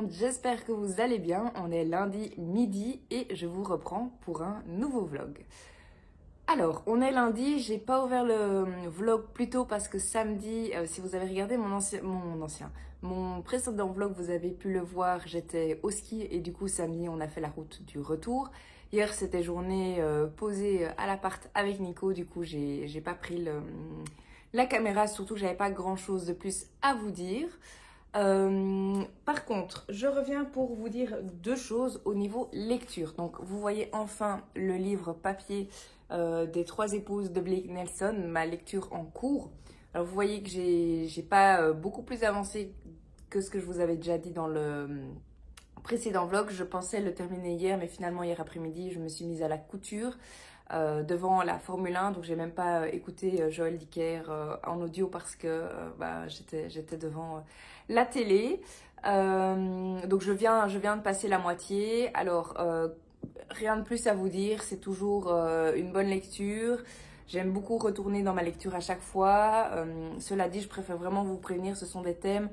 J'espère que vous allez bien, on est lundi midi et je vous reprends pour un nouveau vlog. Alors, on est lundi, j'ai pas ouvert le vlog plus tôt parce que samedi, si vous avez regardé mon précédent vlog, vous avez pu le voir, j'étais au ski et du coup samedi on a fait la route du retour. Hier c'était journée posée à l'appart avec Nico, du coup j'ai pas pris la caméra, surtout que j'avais pas grand chose de plus à vous dire. Par contre, je reviens pour vous dire deux choses au niveau lecture. Donc, vous voyez enfin le livre papier des 3 épouses de Blake Nelson, ma lecture en cours. Alors, vous voyez que j'ai pas beaucoup plus avancé que ce que je vous avais déjà dit dans le précédent vlog. Je pensais le terminer hier, mais finalement, hier après-midi, je me suis mise à la couture. Devant la Formule 1, donc j'ai même pas écouté Joël Dicker en audio parce que j'étais devant la télé. Donc je viens de passer la moitié. Alors rien de plus à vous dire, c'est toujours une bonne lecture. J'aime beaucoup retourner dans ma lecture à chaque fois. Cela dit, je préfère vraiment vous prévenir, ce sont des thèmes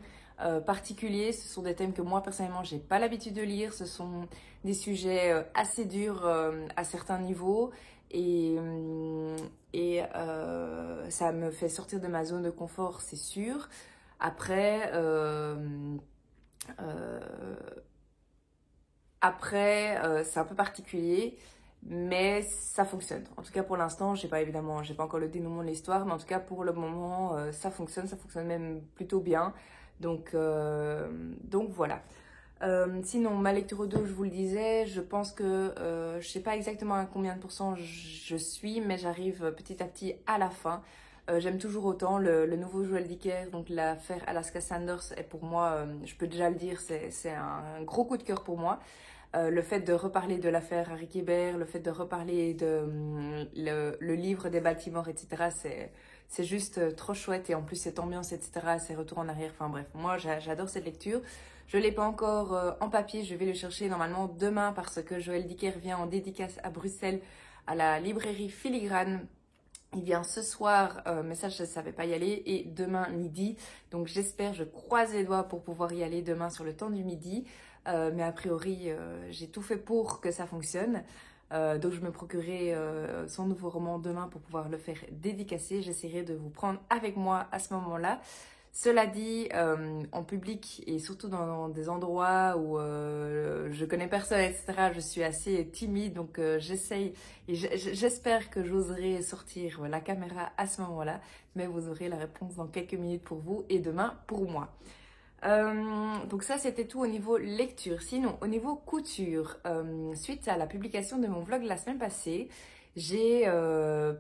particuliers, ce sont des thèmes que moi personnellement j'ai pas l'habitude de lire, ce sont des sujets assez durs à certains niveaux. Et ça me fait sortir de ma zone de confort, c'est sûr. Après, c'est un peu particulier, mais ça fonctionne. En tout cas, pour l'instant, j'ai pas encore le dénouement de l'histoire, mais en tout cas, pour le moment, ça fonctionne même plutôt bien. Donc voilà. Sinon, ma lecture au 2, je vous le disais, je pense que je sais pas exactement à combien de pourcents je suis, mais j'arrive petit à petit à la fin. J'aime toujours autant le nouveau Joël Dicker, donc l'affaire Alaska Sanders est pour moi, je peux déjà le dire, c'est un gros coup de cœur pour moi. Le fait de reparler de l'affaire Harry Kéber, le fait de reparler de le livre des Baltimore, etc., c'est juste trop chouette. Et en plus, cette ambiance, etc., ces retours en arrière, enfin bref, moi j'adore cette lecture. Je ne l'ai pas encore en papier, je vais le chercher normalement demain parce que Joël Dicker vient en dédicace à Bruxelles à la librairie Filigrane. Il vient ce soir, mais ça je ne savais pas y aller, et demain midi. Donc j'espère, je croise les doigts pour pouvoir y aller demain sur le temps du midi. Mais a priori, j'ai tout fait pour que ça fonctionne. Donc je me procurerai son nouveau roman demain pour pouvoir le faire dédicacer. J'essaierai de vous prendre avec moi à ce moment-là. Cela dit, en public et surtout dans des endroits où je connais personne, etc., je suis assez timide, donc j'essaye et j'espère que j'oserai sortir la caméra à ce moment-là, mais vous aurez la réponse dans quelques minutes pour vous et demain pour moi. Donc ça c'était tout au niveau lecture. Sinon au niveau couture, suite à la publication de mon vlog la semaine passée, j'ai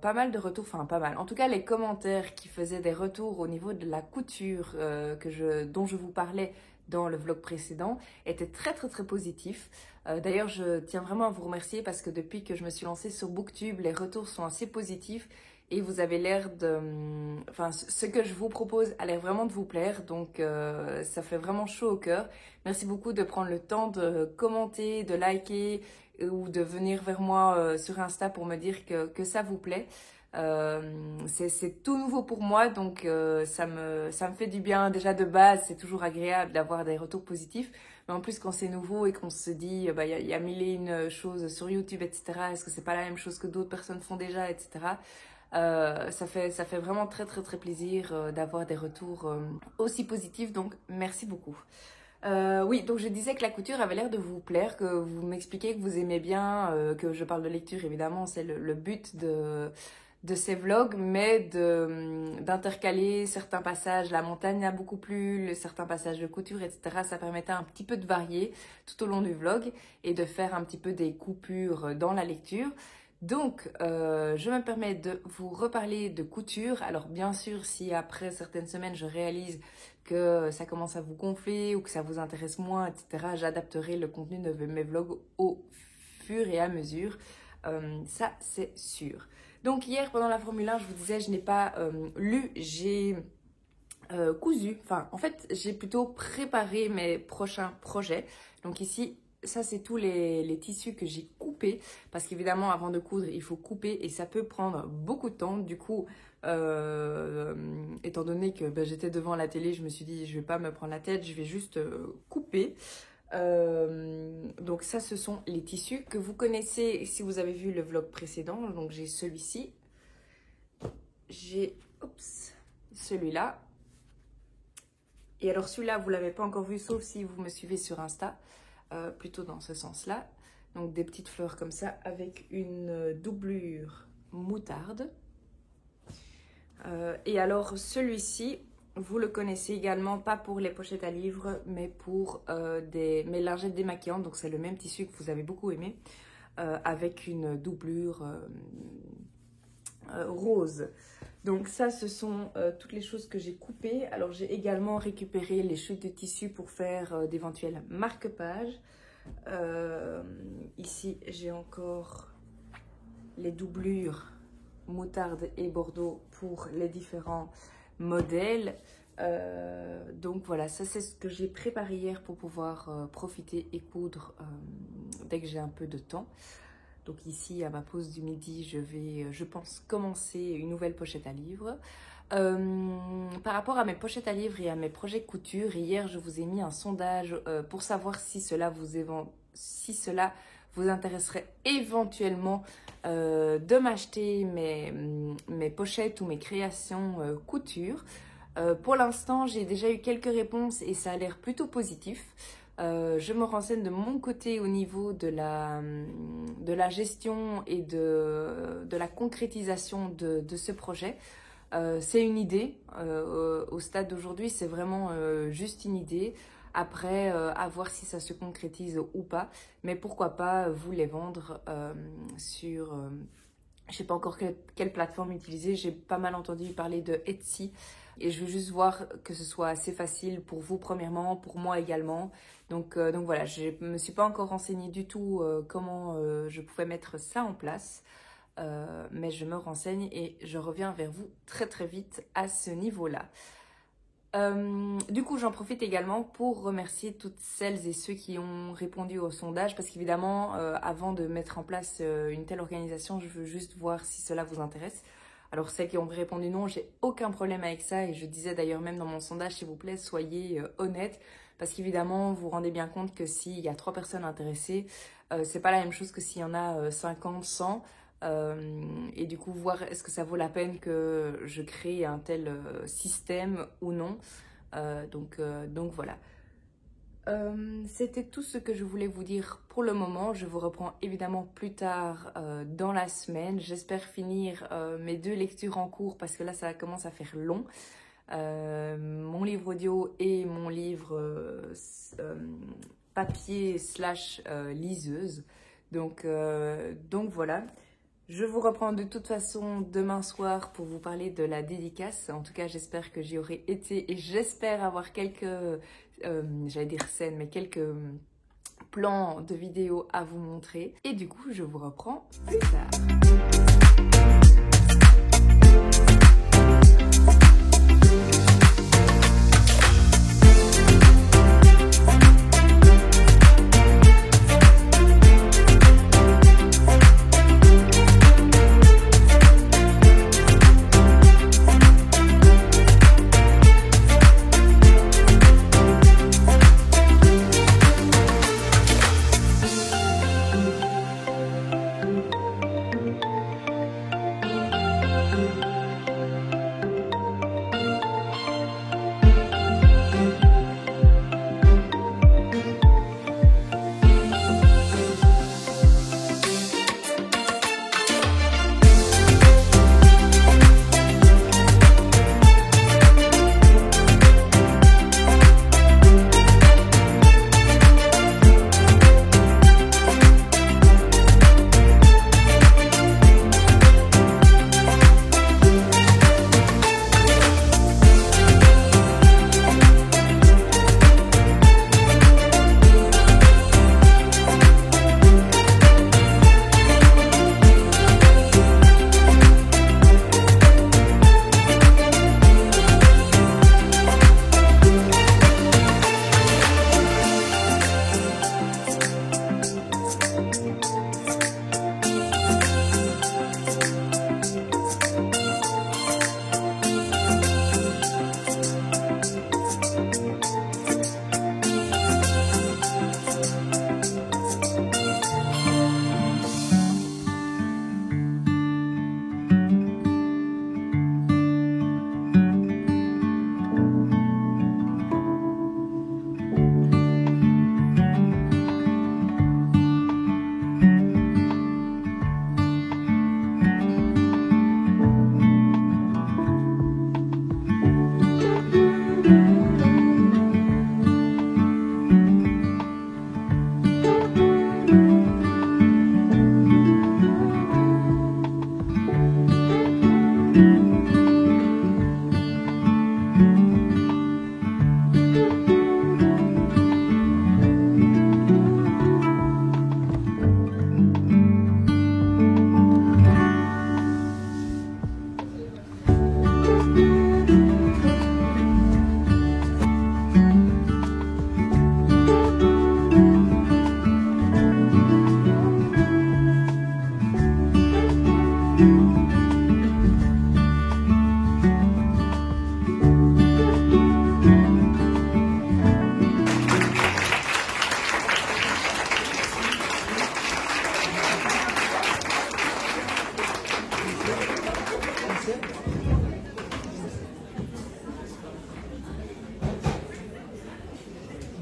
pas mal de retours, enfin pas mal, en tout cas les commentaires qui faisaient des retours au niveau de la couture dont je vous parlais dans le vlog précédent étaient très positifs. D'ailleurs je tiens vraiment à vous remercier parce que depuis que je me suis lancée sur Booktube, les retours sont assez positifs. Et vous avez l'air de... Enfin, ce que je vous propose a l'air vraiment de vous plaire. Donc, ça fait vraiment chaud au cœur. Merci beaucoup de prendre le temps de commenter, de liker ou de venir vers moi sur Insta pour me dire que ça vous plaît. C'est tout nouveau pour moi. Donc, ça me fait du bien. Déjà, de base, c'est toujours agréable d'avoir des retours positifs. Mais en plus, quand c'est nouveau et qu'on se dit, il y a mille et une choses sur YouTube, etc. Est-ce que c'est pas la même chose que d'autres personnes font déjà, etc. Ça fait vraiment très très très plaisir d'avoir des retours aussi positifs, donc merci beaucoup. Oui, donc je disais que la couture avait l'air de vous plaire, que vous m'expliquez que vous aimez bien, que je parle de lecture, évidemment, c'est le but de ces vlogs, mais d'intercaler certains passages. La montagne a beaucoup plu, certains passages de couture, etc. Ça permettait un petit peu de varier tout au long du vlog et de faire un petit peu des coupures dans la lecture. Donc, je me permets de vous reparler de couture. Alors, bien sûr, si après certaines semaines, je réalise que ça commence à vous gonfler ou que ça vous intéresse moins, etc., j'adapterai le contenu de mes vlogs au fur et à mesure. Ça, c'est sûr. Donc, hier, pendant la Formule 1, je vous disais, je n'ai pas lu, j'ai cousu. Enfin, en fait, j'ai plutôt préparé mes prochains projets. Donc ici, ça, c'est tous les tissus que j'ai coupés. Parce qu'évidemment, avant de coudre, il faut couper et ça peut prendre beaucoup de temps. Du coup, étant donné que j'étais devant la télé, je me suis dit, je ne vais pas me prendre la tête, je vais juste couper. Donc ça, ce sont les tissus que vous connaissez si vous avez vu le vlog précédent. Donc j'ai celui-ci. J'ai celui-là. Et alors celui-là, vous ne l'avez pas encore vu, sauf si vous me suivez sur Insta. Plutôt dans ce sens-là. Donc des petites fleurs comme ça avec une doublure moutarde. Et alors celui-ci, vous le connaissez également, pas pour les pochettes à livres, mais pour mes lingettes démaquillantes. Donc c'est le même tissu que vous avez beaucoup aimé, avec une doublure rose. Donc ça, ce sont toutes les choses que j'ai coupées. Alors j'ai également récupéré les chutes de tissu pour faire d'éventuels marque-pages. Ici, j'ai encore les doublures moutarde et bordeaux pour les différents modèles. Donc voilà, ça c'est ce que j'ai préparé hier pour pouvoir profiter et coudre dès que j'ai un peu de temps. Donc ici, à ma pause du midi, je vais, je pense, commencer une nouvelle pochette à livres. Par rapport à mes pochettes à livres et à mes projets couture, hier, je vous ai mis un sondage pour savoir si cela vous intéresserait éventuellement de m'acheter mes pochettes ou mes créations couture. Pour l'instant, j'ai déjà eu quelques réponses et ça a l'air plutôt positif. Je me renseigne de mon côté au niveau de la gestion et de la concrétisation de ce projet. C'est une idée. Au stade d'aujourd'hui, c'est vraiment juste une idée. Après, à voir si ça se concrétise ou pas. Mais pourquoi pas vous les vendre sur... je ne sais pas encore quelle plateforme utiliser. J'ai pas mal entendu parler de Etsy. Et je veux juste voir que ce soit assez facile pour vous premièrement, pour moi également. Donc voilà, je ne me suis pas encore renseignée du tout comment je pouvais mettre ça en place. Mais je me renseigne et je reviens vers vous très très vite à ce niveau-là. Du coup, j'en profite également pour remercier toutes celles et ceux qui ont répondu au sondage parce qu'évidemment, avant de mettre en place une telle organisation, je veux juste voir si cela vous intéresse. Alors, celles qui ont répondu non, j'ai aucun problème avec ça et je disais d'ailleurs même dans mon sondage, s'il vous plaît, soyez honnêtes parce qu'évidemment, vous vous rendez bien compte que s'il y a 3 personnes intéressées, c'est pas la même chose que s'il y en a 50, 100. Et du coup voir est-ce que ça vaut la peine que je crée un tel système ou non. Donc voilà. C'était tout ce que je voulais vous dire pour le moment. Je vous reprends évidemment plus tard dans la semaine. J'espère finir mes 2 lectures en cours parce que là ça commence à faire long. Mon livre audio et mon livre papier / liseuse. Donc voilà. Je vous reprends de toute façon demain soir pour vous parler de la dédicace. En tout cas, j'espère que j'y aurai été et j'espère avoir quelques, j'allais dire scènes, mais quelques plans de vidéos à vous montrer. Et du coup, je vous reprends plus tard.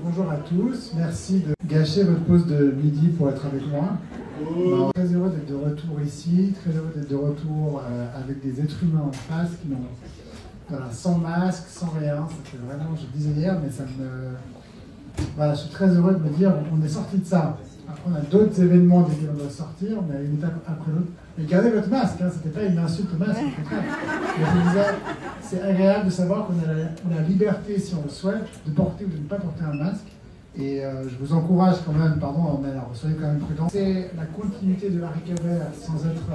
Bonjour à tous, merci de gâcher votre pause de midi pour être avec moi. Alors, très heureux d'être de retour ici, très heureux d'être de retour avec des êtres humains en face qui n'ont voilà, sans masque, sans rien. C'était vraiment, je le disais hier, mais ça me... Voilà, je suis très heureux de me dire on est sorti de ça. Après, on a d'autres événements desquels on doit sortir, mais une étape après l'autre. Mais gardez votre masque, hein, c'était pas une insulte au masque, au contraire. Mais je disais, c'est agréable de savoir qu'on a la liberté, si on le souhaite, de porter ou de ne pas porter un masque. Et je vous encourage quand même, pardon, mais alors soyez quand même prudents. C'est la continuité de Harry Kéber sans être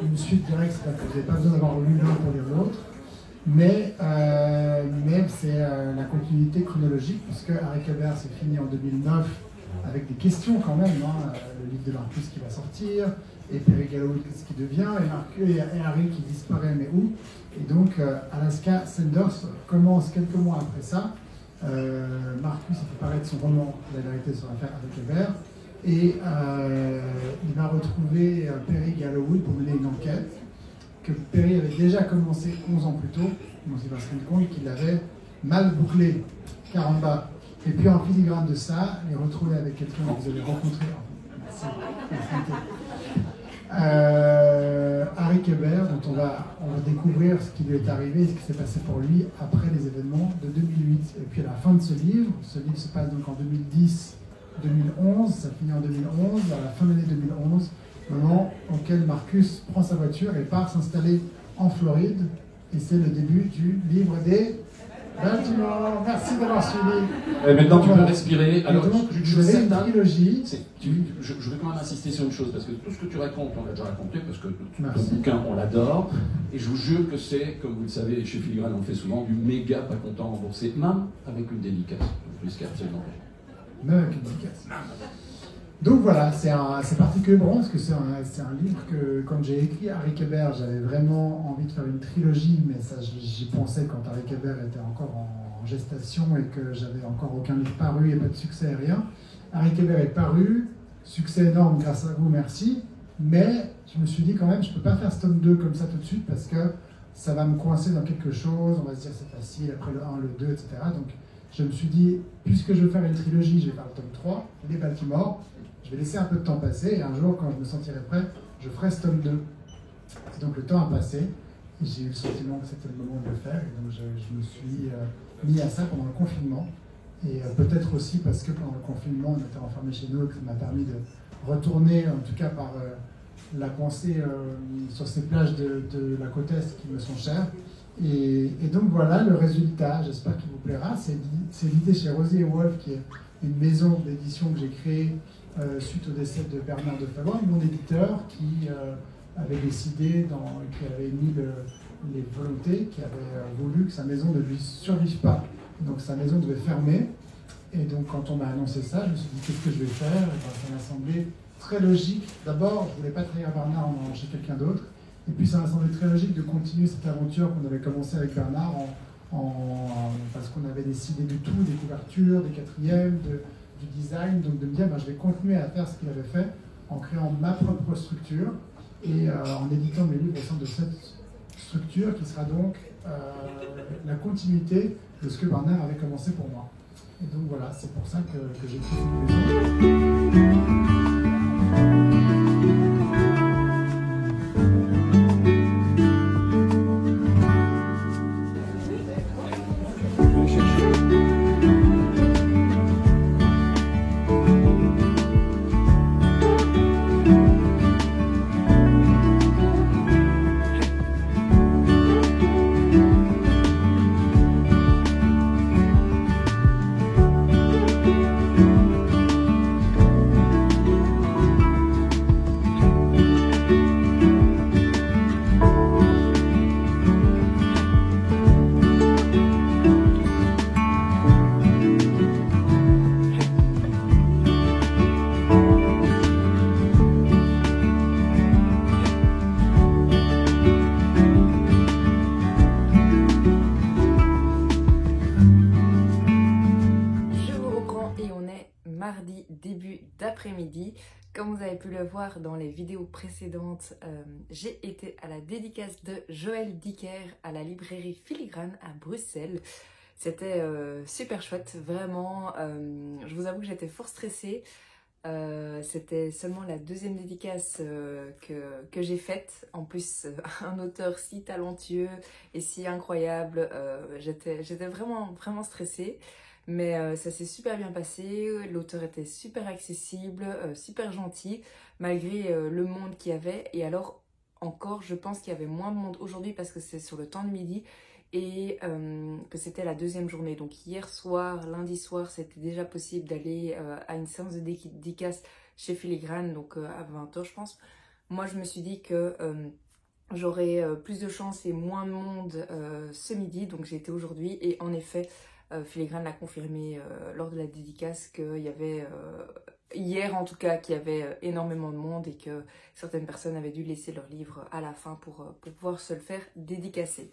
une suite directe, c'est-à-dire que vous n'avez pas besoin d'avoir lu l'un pour lire l'autre. Mais c'est la continuité chronologique, puisque Harry Kéber s'est fini en 2009 avec des questions quand même, hein, le livre de Marcus qui va sortir, et Perry Galloway, qu'est-ce qui devient, et Marcus et Harry qui disparaît, mais où? Et donc Alaska Sanders commence quelques mois après ça. Marcus a fait paraître son roman La vérité sur l'affaire Harry Kéber, et il va retrouver Perry Galloway pour mener une enquête que Perry avait déjà commencé 11 ans plus tôt, donc il va se rendre compte qu'il avait mal bouclé, caramba. Et puis en filigrane de ça, il est retrouvé avec quelqu'un que vous avez rencontré, Harry Kéber, dont on va découvrir ce qui lui est arrivé et ce qui s'est passé pour lui après les événements de 2008. Et puis à la fin de ce livre se passe donc en 2010-2011, ça finit en 2011, à la fin de l'année 2011, moment auquel Marcus prend sa voiture et part s'installer en Floride. Et c'est le début du livre des Baltimore. Merci d'avoir suivi. Et maintenant, tu peux respirer. Alors, je vais une trilogie. Je vais quand même insister sur une chose, parce que tout ce que tu racontes, on l'a déjà raconté, parce que ton bouquin, on l'adore. Et je vous jure que c'est, comme vous le savez, chez Filigrane, on le fait souvent, du méga pas content remboursé, même avec une dédicace. Plus qu'absolument. Même avec une dédicace. Donc voilà, c'est particulier pour moi parce que c'est un livre que, quand j'ai écrit Harry Kéber, j'avais vraiment envie de faire une trilogie, mais ça j'y pensais quand Harry Kéber était encore en gestation et que j'avais encore aucun livre paru et pas de succès et rien. Harry Kéber est paru, succès énorme grâce à vous, merci, mais je me suis dit quand même, je ne peux pas faire ce tome 2 comme ça tout de suite parce que ça va me coincer dans quelque chose, on va se dire c'est facile, après le 1, le 2, etc. Donc je me suis dit, puisque je veux faire une trilogie, je vais faire le tome 3, les Baltimore. Je vais laisser un peu de temps passer et un jour, quand je me sentirai prêt, je ferai ce tome 2. Et donc le temps a passé et j'ai eu le sentiment que c'était le moment de le faire. Et donc je me suis mis à ça pendant le confinement. Et peut-être aussi parce que pendant le confinement, on était enfermés chez nous et que ça m'a permis de retourner, en tout cas par la pensée sur ces plages de la côte Est qui me sont chères. Et donc voilà le résultat, j'espère qu'il vous plaira. C'est l'idée chez Rosier et Wolf, qui est une maison d'édition que j'ai créée suite au décès de Bernard de Fallois, mon éditeur qui avait décidé, qui avait mis les volontés, qui avait voulu que sa maison ne lui survive pas. Donc sa maison devait fermer. Et donc quand on m'a annoncé ça, je me suis dit qu'est-ce que je vais faire? Et ben, ça m'a semblé très logique. D'abord, je ne voulais pas trahir Bernard en allant chez quelqu'un d'autre. Et puis ça m'a semblé très logique de continuer cette aventure qu'on avait commencé avec Bernard parce qu'on avait décidé de tout, des couvertures, des quatrièmes, du design, donc de me dire je vais continuer à faire ce qu'il avait fait en créant ma propre structure et en éditant mes livres au sein de cette structure qui sera donc la continuité de ce que Bernard avait commencé pour moi. Et donc voilà, c'est pour ça que j'ai créé cette maison. Début d'après-midi. Comme vous avez pu le voir dans les vidéos précédentes, j'ai été à la dédicace de Joël Dicker à la librairie Filigrane à Bruxelles. C'était super chouette, vraiment. Je vous avoue que j'étais fort stressée. C'était seulement la deuxième dédicace que j'ai faite. En plus, un auteur si talentueux et si incroyable. J'étais vraiment, vraiment stressée. Mais ça s'est super bien passé. L'auteur était super accessible, super gentil, malgré le monde qu'il y avait. Et alors, encore, je pense qu'il y avait moins de monde aujourd'hui parce que c'est sur le temps de midi et que c'était la deuxième journée. Donc hier soir, lundi soir, c'était déjà possible d'aller à une séance de dédicace chez Filigrane, donc à 20 h je pense. Moi je me suis dit que j'aurais plus de chance et moins de monde ce midi, donc j'ai été aujourd'hui et en effet Filigrane l'a confirmé lors de la dédicace qu'il y avait... hier en tout cas qu'il y avait énormément de monde et que certaines personnes avaient dû laisser leur livre à la fin pour pouvoir se le faire dédicacer.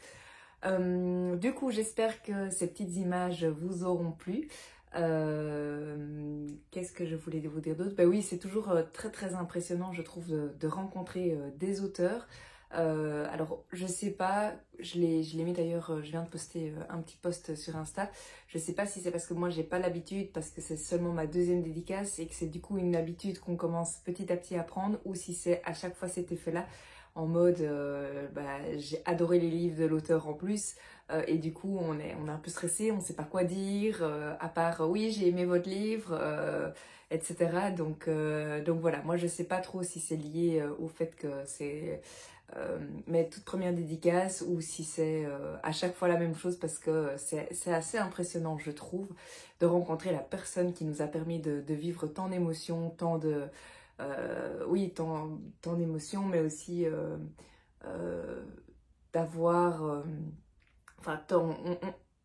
Du coup, j'espère que ces petites images vous auront plu. Qu'est-ce que je voulais vous dire d'autre? Ben oui, c'est toujours très très impressionnant, je trouve, de rencontrer des auteurs. Alors, je sais pas, je l'ai mis d'ailleurs, je viens de poster un petit post sur Insta. Je sais pas si c'est parce que moi j'ai pas l'habitude, parce que c'est seulement ma deuxième dédicace et que c'est du coup une habitude qu'on commence petit à petit à prendre, ou si c'est à chaque fois cet effet-là. En mode, j'ai adoré les livres de l'auteur en plus, et du coup on est un peu stressé, on sait pas quoi dire, à part oui j'ai aimé votre livre, etc. Donc voilà, moi je sais pas trop si c'est lié au fait que c'est mes toutes premières dédicaces ou si c'est à chaque fois la même chose, parce que c'est assez impressionnant je trouve de rencontrer la personne qui nous a permis de vivre tant d'émotions, tant de... oui, tant d'émotions, mais aussi d'avoir... enfin,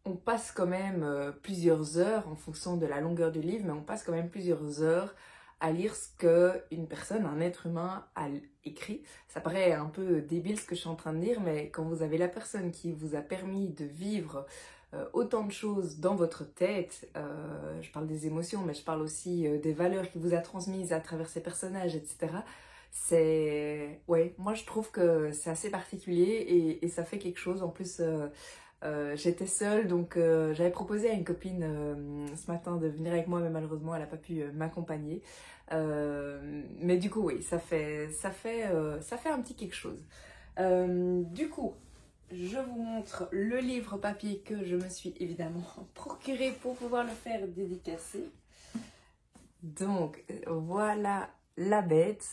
on passe quand même plusieurs heures en fonction de la longueur du livre, mais on passe quand même plusieurs heures à lire ce qu'une personne, un être humain a écrit. Ça paraît un peu débile ce que je suis en train de dire, mais quand vous avez la personne qui vous a permis de vivre autant de choses dans votre tête, je parle des émotions, mais je parle aussi des valeurs qu'il vous a transmises à travers ses personnages, etc. C'est... ouais, moi je trouve que c'est assez particulier et ça fait quelque chose. En plus, j'étais seule, donc j'avais proposé à une copine ce matin de venir avec moi, mais malheureusement elle n'a pas pu m'accompagner. Mais du coup, oui, ça fait un petit quelque chose. Du coup, je vous montre le livre papier que je me suis évidemment procuré pour pouvoir le faire dédicacer. Donc, voilà la bête.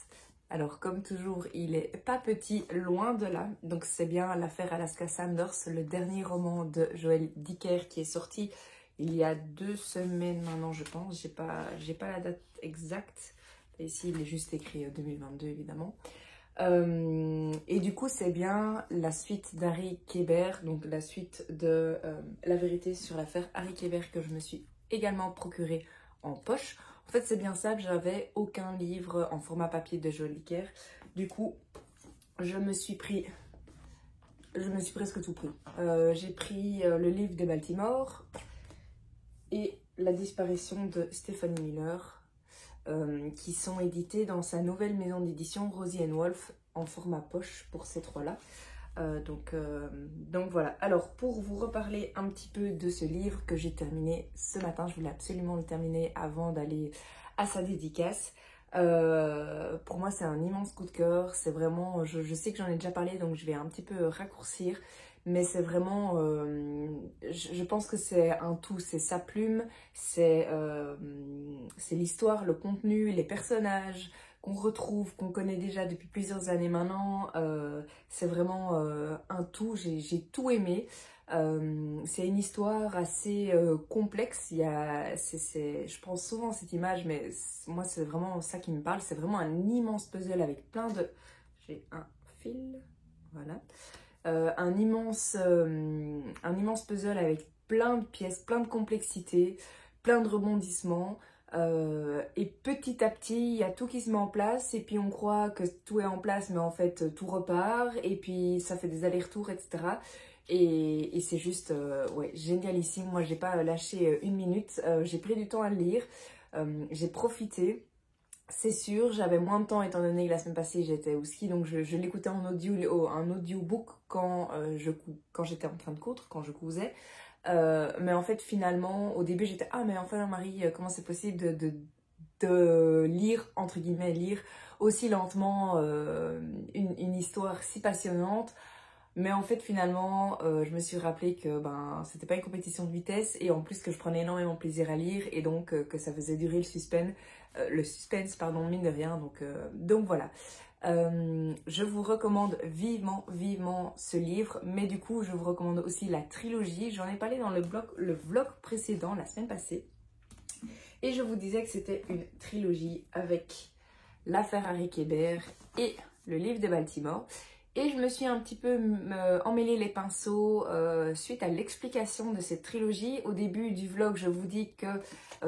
Alors, comme toujours, il est pas petit, loin de là. Donc, c'est bien l'affaire Alaska Sanders, le dernier roman de Joël Dicker qui est sorti il y a 2 semaines maintenant, je pense. J'ai pas la date exacte. Et ici, il est juste écrit 2022, évidemment. Et du coup, c'est bien la suite d'Harry Kéber, donc la suite de La vérité sur l'affaire Harry Kéber que je me suis également procuré en poche. En fait, c'est bien ça, j'avais aucun livre en format papier de Joël Dicker. Du coup, je me suis presque tout pris. J'ai pris le livre de Baltimore et La disparition de Stephanie Miller, qui sont édités dans sa nouvelle maison d'édition Rosie & Wolf en format poche pour ces 3-là. Donc voilà. Alors pour vous reparler un petit peu de ce livre que j'ai terminé ce matin, je voulais absolument le terminer avant d'aller à sa dédicace. Pour moi c'est un immense coup de cœur, c'est vraiment, je sais que j'en ai déjà parlé donc je vais un petit peu raccourcir, mais c'est vraiment, je pense que c'est un tout, c'est sa plume, c'est l'histoire, le contenu, les personnages qu'on retrouve, qu'on connaît déjà depuis plusieurs années maintenant. C'est vraiment un tout, j'ai tout aimé. C'est une histoire assez complexe. Je pense souvent à cette image, mais moi c'est vraiment ça qui me parle. C'est vraiment un immense puzzle avec plein de... J'ai un fil, voilà. Un immense puzzle avec plein de pièces, plein de complexité, plein de rebondissements. Et petit à petit, il y a tout qui se met en place et puis on croit que tout est en place, mais en fait tout repart et puis ça fait des allers-retours, etc. Et c'est juste ouais, génialissime. Moi, j'ai pas lâché une minute. J'ai pris du temps à le lire. J'ai profité. C'est sûr, j'avais moins de temps étant donné que la semaine passée j'étais au ski, donc je l'écoutais en audio, un audiobook quand j'étais en train de coudre, quand je cousais. Mais en fait, finalement, au début, j'étais « Ah, mais enfin, Marie, comment c'est possible de lire, entre guillemets, lire aussi lentement une histoire si passionnante ?» Mais en fait, finalement, je me suis rappelé que c'était pas une compétition de vitesse et en plus que je prenais énormément de plaisir à lire et donc que ça faisait durer le suspense, pardon, mine de rien. Donc voilà. Je vous recommande vivement ce livre, mais du coup, je vous recommande aussi la trilogie. J'en ai parlé dans le vlog précédent, la semaine passée. Et je vous disais que c'était une trilogie avec l'affaire Harry Kéber et le livre de Baltimore. Et je me suis un petit peu emmêlé les pinceaux suite à l'explication de cette trilogie. Au début du vlog, je vous dis que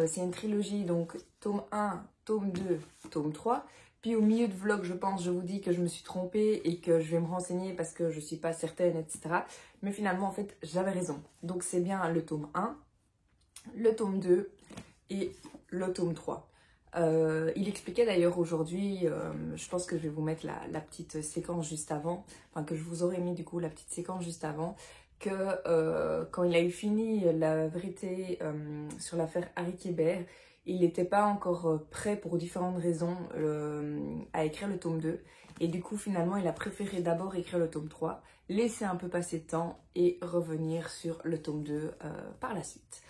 c'est une trilogie, donc tome 1, tome 2, tome 3. Puis au milieu de vlog, je vous dis que je me suis trompée et que je vais me renseigner parce que je ne suis pas certaine, etc. Mais finalement, en fait, j'avais raison. Donc c'est bien le tome 1, le tome 2 et le tome 3. Il expliquait d'ailleurs aujourd'hui, je pense que je vais vous mettre la petite séquence juste avant, enfin que je vous aurais mis du coup la petite séquence juste avant, que quand il a eu fini la vérité sur l'affaire Harry Kéber, il n'était pas encore prêt pour différentes raisons à écrire le tome 2. Et du coup finalement il a préféré d'abord écrire le tome 3, laisser un peu passer de temps et revenir sur le tome 2 par la suite.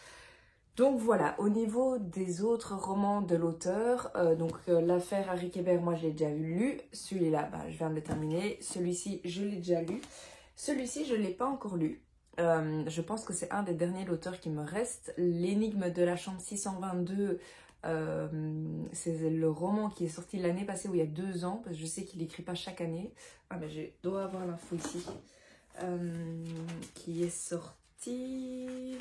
Donc voilà, au niveau des autres romans de l'auteur, l'affaire Harry Kéber, moi je l'ai déjà lu. Celui-là, je viens de le terminer. Celui-ci, je l'ai déjà lu. Celui-ci, je ne l'ai pas encore lu. Je pense que c'est un des derniers de l'auteur qui me reste. L'énigme de la chambre 622, c'est le roman qui est sorti l'année passée, ou il y a 2 ans, parce que je sais qu'il n'écrit pas chaque année. Ah mais je dois avoir l'info ici. Qui est sorti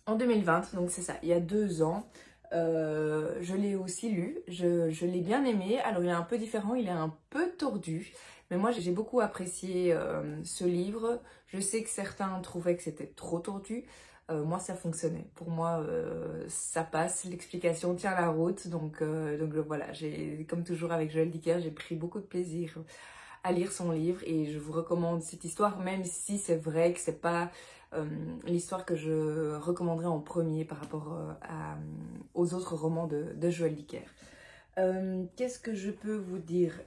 en 2020, donc c'est ça, il y a 2 ans. Je l'ai aussi lu, je l'ai bien aimé. Alors il est un peu différent, il est un peu tordu, mais moi j'ai beaucoup apprécié ce livre. Je sais que certains trouvaient que c'était trop tordu, moi ça fonctionnait. Pour moi ça passe, l'explication tient la route, donc voilà, comme toujours avec Joël Dicker, j'ai pris beaucoup de plaisir à lire son livre et je vous recommande cette histoire, même si c'est vrai que c'est pas l'histoire que je recommanderais en premier par rapport aux autres romans de Joël Dicker. Qu'est-ce que je peux vous dire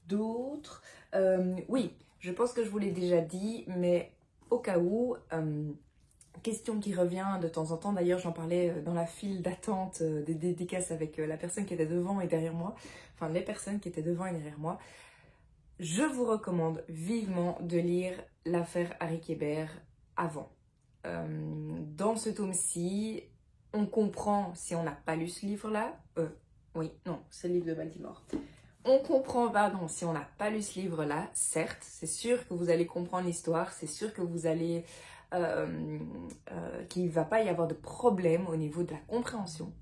d'autre? Oui, je pense que je vous l'ai déjà dit, mais au cas où, question qui revient de temps en temps, d'ailleurs j'en parlais dans la file d'attente des dédicaces avec la personne qui était devant et derrière moi, enfin les personnes qui étaient devant et derrière moi. Je vous recommande vivement de lire l'affaire Harry Kéber avant. Dans ce tome-ci, on comprend, si on n'a pas lu ce livre-là, c'est le livre de Baltimore. On comprend, pardon, si on n'a pas lu ce livre-là, certes, c'est sûr que vous allez comprendre l'histoire, c'est sûr que vous allez, qu'il ne va pas y avoir de problème au niveau de la compréhension.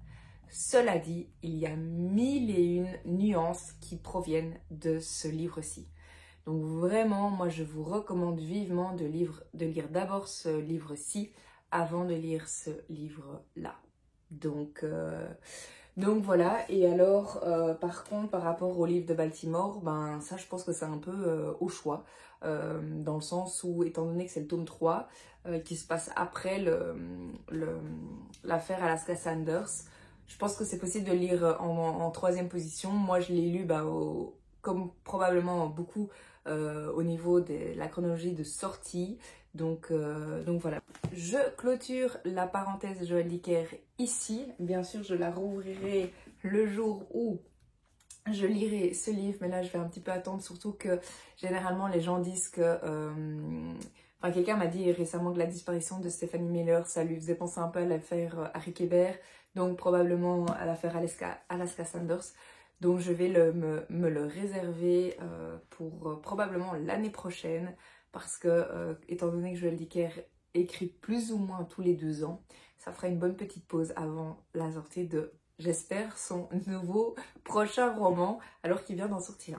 Cela dit, il y a 1001 nuances qui proviennent de ce livre-ci. Donc vraiment, moi je vous recommande vivement de lire d'abord ce livre-ci avant de lire ce livre-là. Donc voilà, et alors par contre par rapport au livre de Baltimore, ça je pense que c'est un peu au choix, dans le sens où étant donné que c'est le tome 3 qui se passe après l'affaire Alaska Sanders, je pense que c'est possible de lire en 3e position. Moi je l'ai lu comme probablement beaucoup au niveau de la chronologie de sortie. Donc voilà. Je clôture la parenthèse Joël Dicker ici. Bien sûr, je la rouvrirai le jour où je lirai ce livre. Mais là, je vais un petit peu attendre. Surtout que généralement, les gens disent que... quelqu'un m'a dit récemment que la disparition de Stephanie Meyer, ça lui faisait penser un peu à l'affaire Harry Kéber. Donc probablement à l'affaire Alaska Sanders. Donc je vais me le réserver pour probablement l'année prochaine. Parce que, étant donné que Joël Dicker écrit plus ou moins tous les 2 ans, ça fera une bonne petite pause avant la sortie de, j'espère, son nouveau prochain roman, alors qu'il vient d'en sortir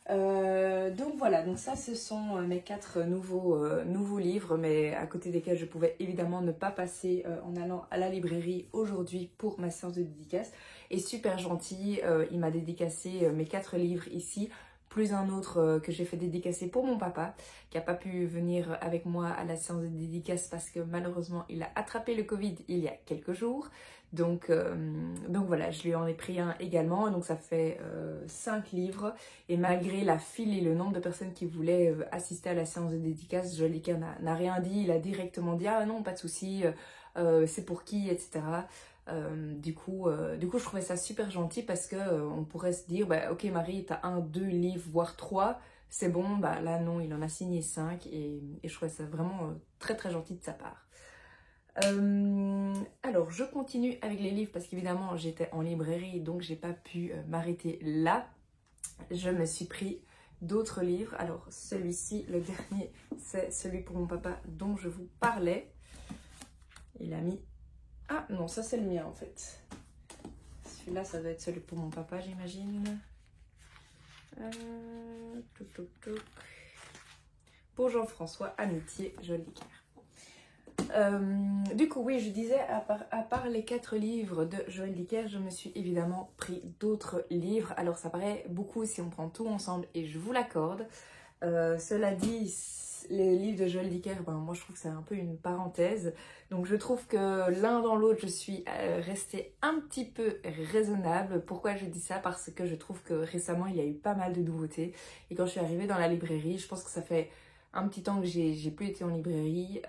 un. Donc voilà, donc ça ce sont mes 4 nouveaux livres, mais à côté desquels je pouvais évidemment ne pas passer en allant à la librairie aujourd'hui pour ma séance de dédicace. Et super gentil, il m'a dédicacé mes 4 livres ici, plus un autre que j'ai fait dédicacer pour mon papa, qui n'a pas pu venir avec moi à la séance de dédicace parce que malheureusement il a attrapé le Covid il y a quelques jours. Donc voilà, je lui en ai pris un également, donc ça fait 5 livres. Et malgré la file et le nombre de personnes qui voulaient assister à la séance de dédicace, Joël Dicker n'a rien dit, il a directement dit « Ah non, pas de souci, c'est pour qui ?» etc. Du coup, je trouvais ça super gentil parce que on pourrait se dire bah, ok Marie, t'as 1, 2 livres, voire 3, c'est bon. Bah là non, il en a signé 5 et je trouvais ça vraiment très très gentil de sa part. Alors je continue avec les livres parce qu'évidemment j'étais en librairie donc j'ai pas pu m'arrêter là. Je me suis pris d'autres livres. Alors celui-ci, le dernier, c'est celui pour mon papa dont je vous parlais. Il a mis... Ah non, ça c'est le mien en fait. Celui-là, ça doit être celui pour mon papa, j'imagine. Pour Jean-François, Amitié, Joël Dicker. Du coup, oui, je disais, à part les 4 livres de Joël Dicker, je me suis évidemment pris d'autres livres. Alors, ça paraît beaucoup si on prend tout ensemble et je vous l'accorde. Cela dit, les livres de Joël Dicker, ben, moi je trouve que c'est un peu une parenthèse. Donc je trouve que l'un dans l'autre, je suis restée un petit peu raisonnable. Pourquoi je dis ça? Parce que je trouve que récemment, il y a eu pas mal de nouveautés. Et quand je suis arrivée dans la librairie, je pense que ça fait un petit temps que j'ai plus été en librairie.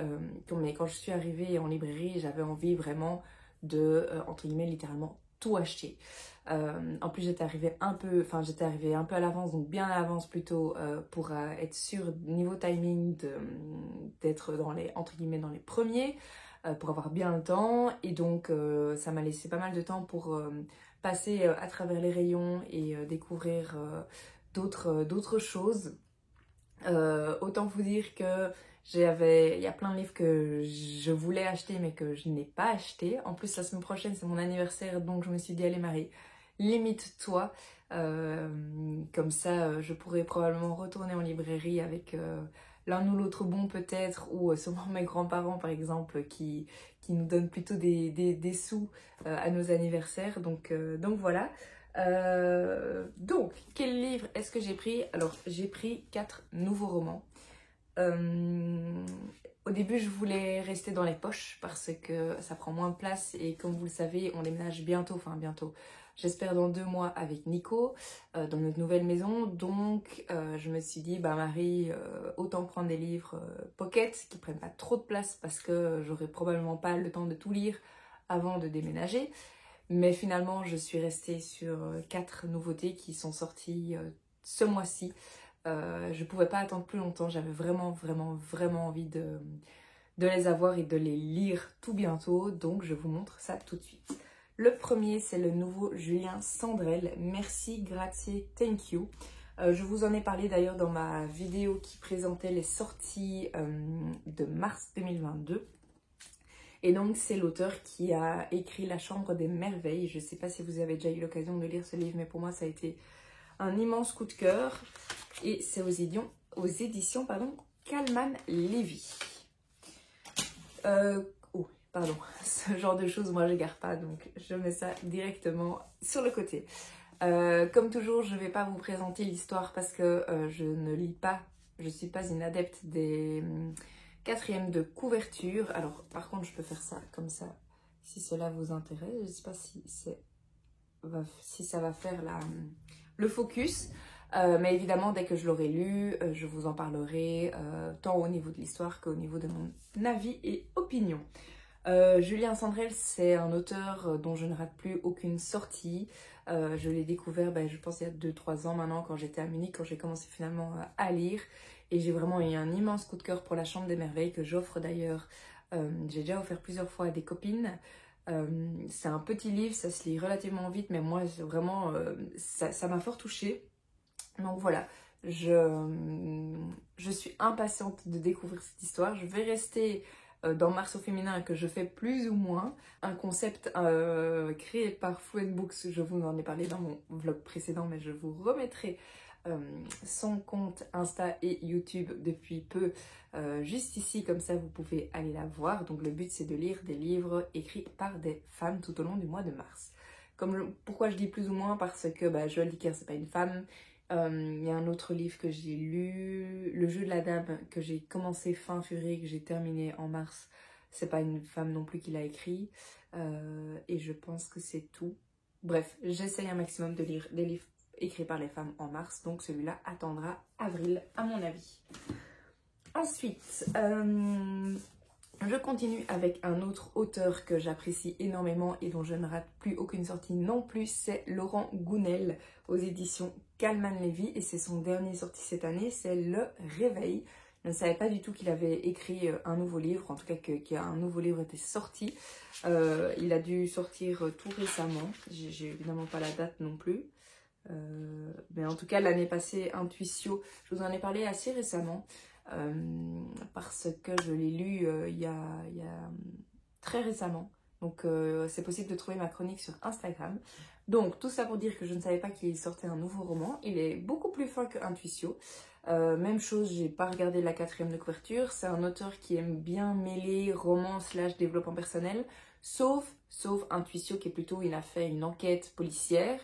Mais quand je suis arrivée en librairie, j'avais envie vraiment de, entre guillemets, littéralement tout acheter. En plus j'étais arrivée un peu à l'avance, donc bien à l'avance plutôt pour être sûre niveau timing d'être dans les, entre guillemets, dans les premiers, pour avoir bien le temps. Et donc ça m'a laissé pas mal de temps pour passer à travers les rayons et découvrir d'autres choses. Autant vous dire que il y a plein de livres que je voulais acheter mais que je n'ai pas acheté. En plus la semaine prochaine c'est mon anniversaire, donc je me suis dit allez Marie, limite-toi, comme ça je pourrais probablement retourner en librairie avec l'un ou l'autre bon peut-être, ou sûrement mes grands-parents par exemple qui nous donnent plutôt des sous à nos anniversaires, donc voilà. Donc, quel livre est-ce que j'ai pris? Alors, j'ai pris 4 nouveaux romans. Au début, je voulais rester dans les poches parce que ça prend moins de place et comme vous le savez, on déménage bientôt, j'espère dans 2 mois avec Nico, dans notre nouvelle maison. Donc, je me suis dit, bah Marie, autant prendre des livres pocket qui prennent pas trop de place parce que j'aurai probablement pas le temps de tout lire avant de déménager. Mais finalement, je suis restée sur 4 nouveautés qui sont sorties ce mois-ci. Je pouvais pas attendre plus longtemps, j'avais vraiment envie de les avoir et de les lire tout bientôt. Donc je vous montre ça tout de suite. Le premier, c'est le nouveau Julien Sandrel, Merci, Grazie, Thank You. Je vous en ai parlé d'ailleurs dans ma vidéo qui présentait les sorties de mars 2022. Et donc c'est l'auteur qui a écrit La Chambre des Merveilles. Je ne sais pas si vous avez déjà eu l'occasion de lire ce livre, mais pour moi ça a été un immense coup de cœur. Et c'est aux éditions Kalman Levy. Ce genre de choses, moi je n'égare pas, donc je mets ça directement sur le côté. Comme toujours, je ne vais pas vous présenter l'histoire parce que je ne lis pas, je ne suis pas une adepte des... 4e de couverture. Alors par contre je peux faire ça comme ça si cela vous intéresse. Je ne sais pas si ça va faire le focus, mais évidemment dès que je l'aurai lu je vous en parlerai tant au niveau de l'histoire qu'au niveau de mon avis et opinion. Julien Sandrel, c'est un auteur dont je ne rate plus aucune sortie. Je l'ai découvert je pense il y a 2-3 ans maintenant quand j'étais à Munich, quand j'ai commencé finalement à lire. Et j'ai vraiment eu un immense coup de cœur pour La Chambre des Merveilles que j'offre d'ailleurs. J'ai déjà offert plusieurs fois à des copines. C'est un petit livre, ça se lit relativement vite, mais moi vraiment ça m'a fort touchée. Donc voilà, je suis impatiente de découvrir cette histoire. Je vais rester dans Mars au féminin que je fais plus ou moins. Un concept créé par Fluent Books, je vous en ai parlé dans mon vlog précédent, mais je vous remettrai son compte Insta et YouTube depuis peu juste ici, comme ça vous pouvez aller la voir. Donc le but c'est de lire des livres écrits par des femmes tout au long du mois de mars. Pourquoi je dis plus ou moins? Parce que Joël Dicker c'est pas une femme Il y a un autre livre que j'ai lu, Le jeu de la dame, que j'ai commencé fin février, que j'ai terminé en mars. C'est pas une femme non plus qui l'a écrit. Et je pense que c'est tout. Bref, j'essaye un maximum de lire des livres écrits par les femmes en mars. Donc celui-là attendra avril à mon avis. Ensuite, je continue avec un autre auteur que j'apprécie énormément et dont je ne rate plus aucune sortie non plus. C'est Laurent Gounel aux éditions Calman Levy. Et c'est son dernier sorti cette année, c'est Le Réveil. Je ne savais pas du tout qu'il avait écrit un nouveau livre, en tout cas qu'un nouveau livre était sorti. Il a dû sortir tout récemment, j'ai évidemment pas la date non plus. Mais en tout cas l'année passée, Intuitio, je vous en ai parlé assez récemment. Parce que je l'ai lu il y a très récemment. Donc c'est possible de trouver ma chronique sur Instagram. Donc tout ça pour dire que je ne savais pas qu'il sortait un nouveau roman. Il est beaucoup plus fin que Intuitio. Même chose, j'ai pas regardé la 4e de couverture. C'est un auteur qui aime bien mêler roman / développement personnel. Sauf Intuitio qui est plutôt, il a fait une enquête policière.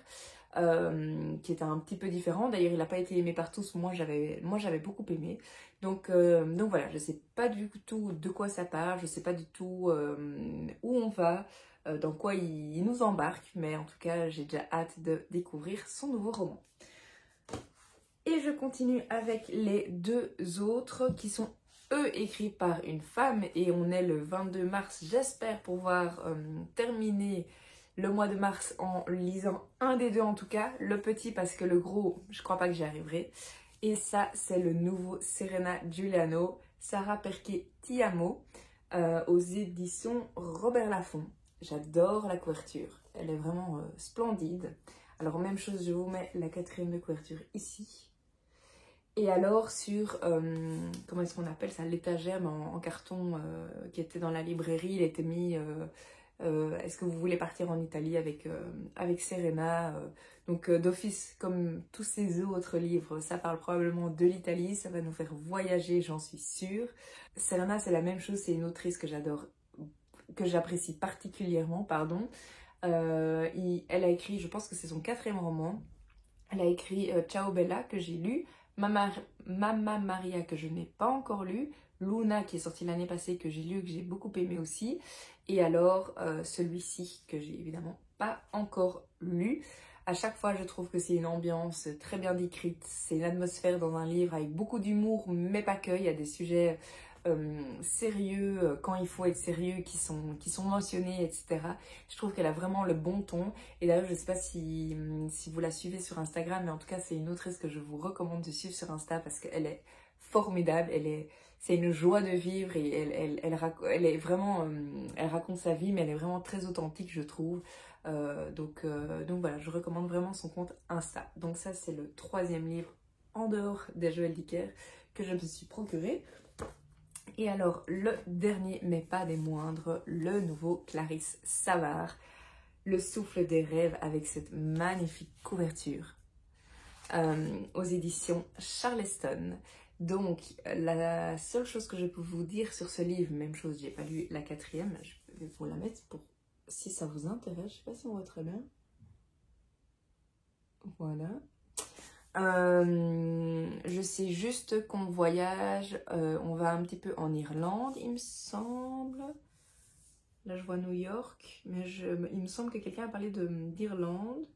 Qui était un petit peu différent. D'ailleurs, il n'a pas été aimé par tous. Moi, j'avais beaucoup aimé. Donc voilà, je ne sais pas du tout de quoi ça parle. Je ne sais pas du tout où on va, dans quoi il nous embarque. Mais en tout cas, j'ai déjà hâte de découvrir son nouveau roman. Et je continue avec les deux autres qui sont eux écrits par une femme. Et on est le 22 mars. J'espère pouvoir terminer le mois de mars en lisant un des deux en tout cas, le petit parce que le gros, je crois pas que j'y arriverai. Et ça, c'est le nouveau Serena Giuliano, Sarah Perché Ti amo, aux éditions Robert Laffont. J'adore la couverture, elle est vraiment splendide. Alors même chose, je vous mets la 4e de couverture ici. Et alors sur, comment est-ce qu'on appelle ça, l'étagère en carton qui était dans la librairie, il était mis... est-ce que vous voulez partir en Italie avec Serena donc d'office, comme tous ces autres livres, ça parle probablement de l'Italie, ça va nous faire voyager, j'en suis sûre. Serena, c'est la même chose, c'est une autrice que j'adore, que j'apprécie particulièrement, pardon. Elle a écrit, je pense que c'est son 4e roman, elle a écrit Ciao Bella, que j'ai lu, Mamma Maria, que je n'ai pas encore lu, Luna, qui est sorti l'année passée, que j'ai lu, que j'ai beaucoup aimé aussi. Et alors, celui-ci, que j'ai évidemment pas encore lu. À chaque fois, je trouve que c'est une ambiance très bien décrite. C'est une atmosphère dans un livre avec beaucoup d'humour, mais pas que. Il y a des sujets sérieux, quand il faut être sérieux, qui sont mentionnés, etc. Je trouve qu'elle a vraiment le bon ton. Et d'ailleurs, je ne sais pas si vous la suivez sur Instagram, mais en tout cas, c'est une autrice que je vous recommande de suivre sur Insta parce qu'elle est formidable. C'est une joie de vivre et elle est vraiment, elle raconte sa vie, mais elle est vraiment très authentique, je trouve. Donc voilà, je recommande vraiment son compte Insta. Donc ça, c'est le 3e livre en dehors des Joël Dicker que je me suis procuré. Et alors, le dernier, mais pas des moindres, le nouveau Clarisse Savard, Le souffle des rêves, avec cette magnifique couverture aux éditions Charleston. Donc, la seule chose que je peux vous dire sur ce livre, même chose, j'ai pas lu la 4e, je vais vous la mettre pour si ça vous intéresse. Je sais pas si on voit très bien. Voilà. Je sais juste qu'on voyage, on va un petit peu en Irlande, il me semble. Là, je vois New York, mais il me semble que quelqu'un a parlé d'Irlande.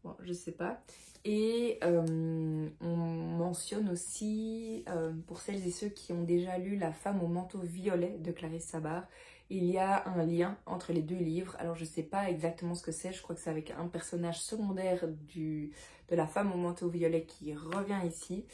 Bon, je sais pas. Et on mentionne aussi, pour celles et ceux qui ont déjà lu La femme au manteau violet de Clarisse Savard, il y a un lien entre les deux livres. Alors je sais pas exactement ce que c'est, je crois que c'est avec un personnage secondaire de La femme au manteau violet qui revient ici.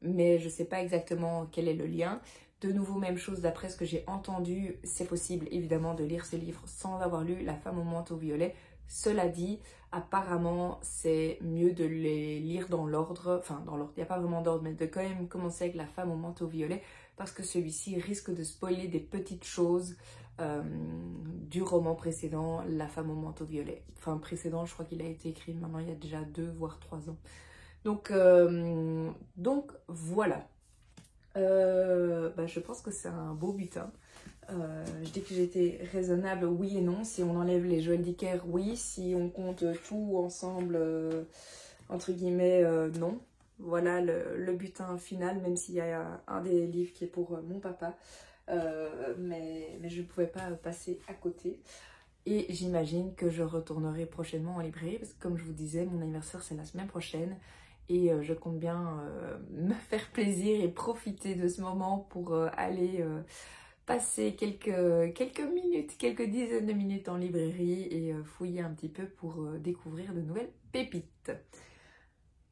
Mais je sais pas exactement quel est le lien. De nouveau, même chose, d'après ce que j'ai entendu, c'est possible évidemment de lire ce livre sans avoir lu La femme au manteau violet. Cela dit, apparemment, c'est mieux de les lire dans l'ordre, enfin dans l'ordre, il n'y a pas vraiment d'ordre, mais de quand même commencer avec La femme au manteau violet, parce que celui-ci risque de spoiler des petites choses du roman précédent, La femme au manteau violet. Enfin, précédent, je crois qu'il a été écrit maintenant il y a déjà 2 voire 3 ans. Donc voilà. Je pense que c'est un beau butin. Je dis que j'ai été raisonnable, oui et non. Si on enlève les Joël Dicker, oui. Si on compte tout ensemble, entre guillemets, non. Voilà le butin final, même s'il y a un des livres qui est pour mon papa. Mais je ne pouvais pas passer à côté. Et j'imagine que je retournerai prochainement en librairie, parce que comme je vous disais, mon anniversaire c'est la semaine prochaine. Et je compte bien me faire plaisir et profiter de ce moment pour aller passer quelques minutes, quelques dizaines de minutes en librairie et fouiller un petit peu pour découvrir de nouvelles pépites.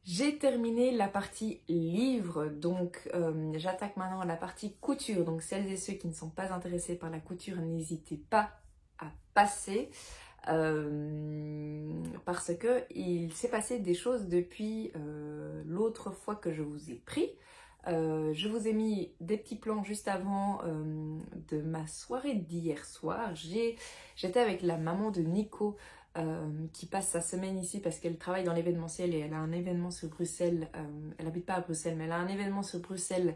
J'ai terminé la partie livre, donc j'attaque maintenant la partie couture. Donc celles et ceux qui ne sont pas intéressés par la couture, n'hésitez pas à passer. Parce que il s'est passé des choses depuis l'autre fois que je vous ai pris. Je vous ai mis des petits plans juste avant de ma soirée d'hier soir. J'étais avec la maman de Nico qui passe sa semaine ici parce qu'elle travaille dans l'événementiel et elle a un événement sur Bruxelles. Elle habite pas à Bruxelles, mais elle a un événement sur Bruxelles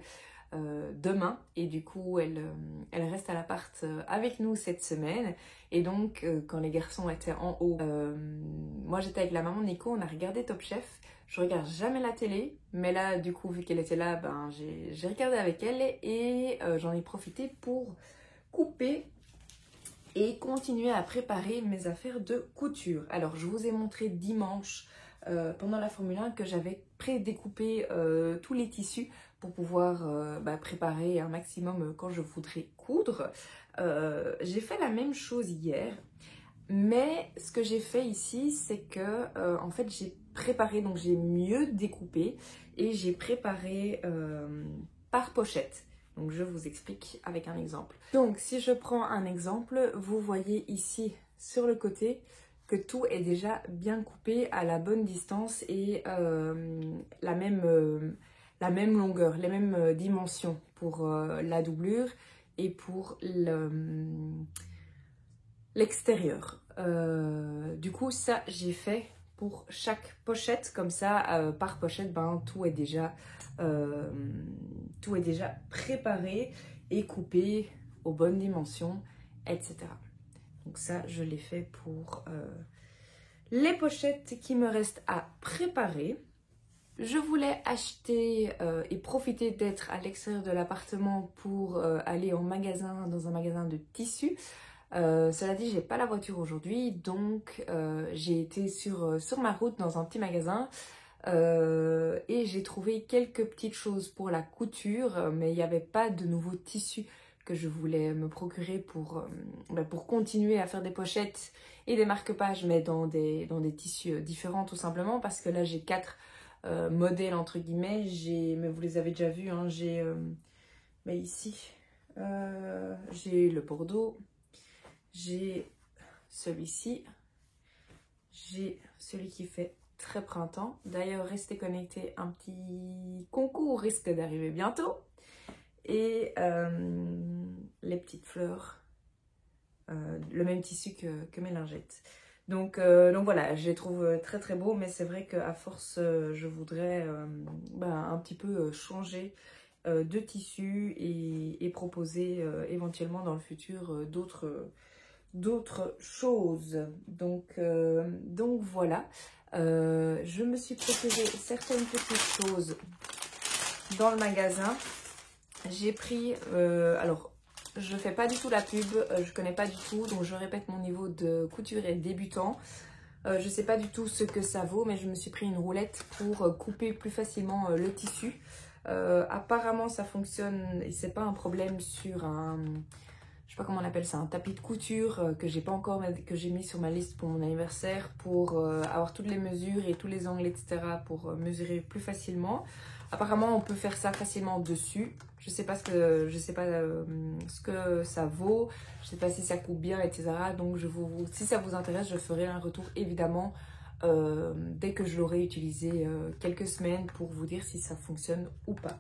demain, et du coup elle reste à l'appart avec nous cette semaine. Et donc quand les garçons étaient en haut, moi j'étais avec la maman de Nico, on a regardé Top Chef. Je regarde jamais la télé, mais là du coup vu qu'elle était là, ben, j'ai regardé avec elle et j'en ai profité pour couper et continuer à préparer mes affaires de couture. Alors je vous ai montré dimanche pendant la Formule 1 que j'avais pré-découpé tous les tissus pour pouvoir préparer un maximum quand je voudrais coudre. J'ai fait la même chose hier, mais ce que j'ai fait ici, c'est que en fait j'ai préparé, donc j'ai mieux découpé et j'ai préparé par pochette. Donc je vous explique avec un exemple. Donc si je prends un exemple, vous voyez ici sur le côté que tout est déjà bien coupé à la bonne distance et la même longueur, les mêmes dimensions pour la doublure et pour l'extérieur. Du coup ça j'ai fait pour chaque pochette, comme ça par pochette tout est déjà préparé et coupé aux bonnes dimensions, etc. Donc ça je l'ai fait pour les pochettes qui me restent à préparer. Je voulais acheter et profiter d'être à l'extérieur de l'appartement pour aller en magasin, dans un magasin de tissus. Cela dit, j'ai pas la voiture aujourd'hui, donc j'ai été sur ma route dans un petit magasin et j'ai trouvé quelques petites choses pour la couture, mais il n'y avait pas de nouveaux tissus que je voulais me procurer pour continuer à faire des pochettes et des marque-pages, mais dans des tissus différents tout simplement, parce que là j'ai 4 modèles entre guillemets, mais vous les avez déjà vus, hein, mais ici j'ai le Bordeaux, j'ai celui-ci, j'ai celui qui fait très printemps. D'ailleurs, restez connectés, un petit concours risque d'arriver bientôt. Et les petites fleurs, le même tissu que mes lingettes. Donc voilà, je les trouve très très beaux, mais c'est vrai qu'à force, je voudrais un petit peu changer de tissu et proposer éventuellement dans le futur d'autres choses. Donc voilà, je me suis procuré certaines petites choses dans le magasin. J'ai pris, alors je fais pas du tout la pub, je connais pas du tout, donc je répète, mon niveau de couture est débutant. Je sais pas du tout ce que ça vaut, mais je me suis pris une roulette pour couper plus facilement le tissu. Apparemment ça fonctionne et c'est pas un problème sur un, je sais pas comment on appelle ça, un tapis de couture que j'ai pas encore, que j'ai mis sur ma liste pour mon anniversaire pour avoir toutes les mesures et tous les angles, etc. pour mesurer plus facilement. Apparemment on peut faire ça facilement dessus. Je sais pas ce que ça vaut, je sais pas si ça coupe bien, etc. Donc si ça vous intéresse, je ferai un retour évidemment dès que je l'aurai utilisé quelques semaines pour vous dire si ça fonctionne ou pas.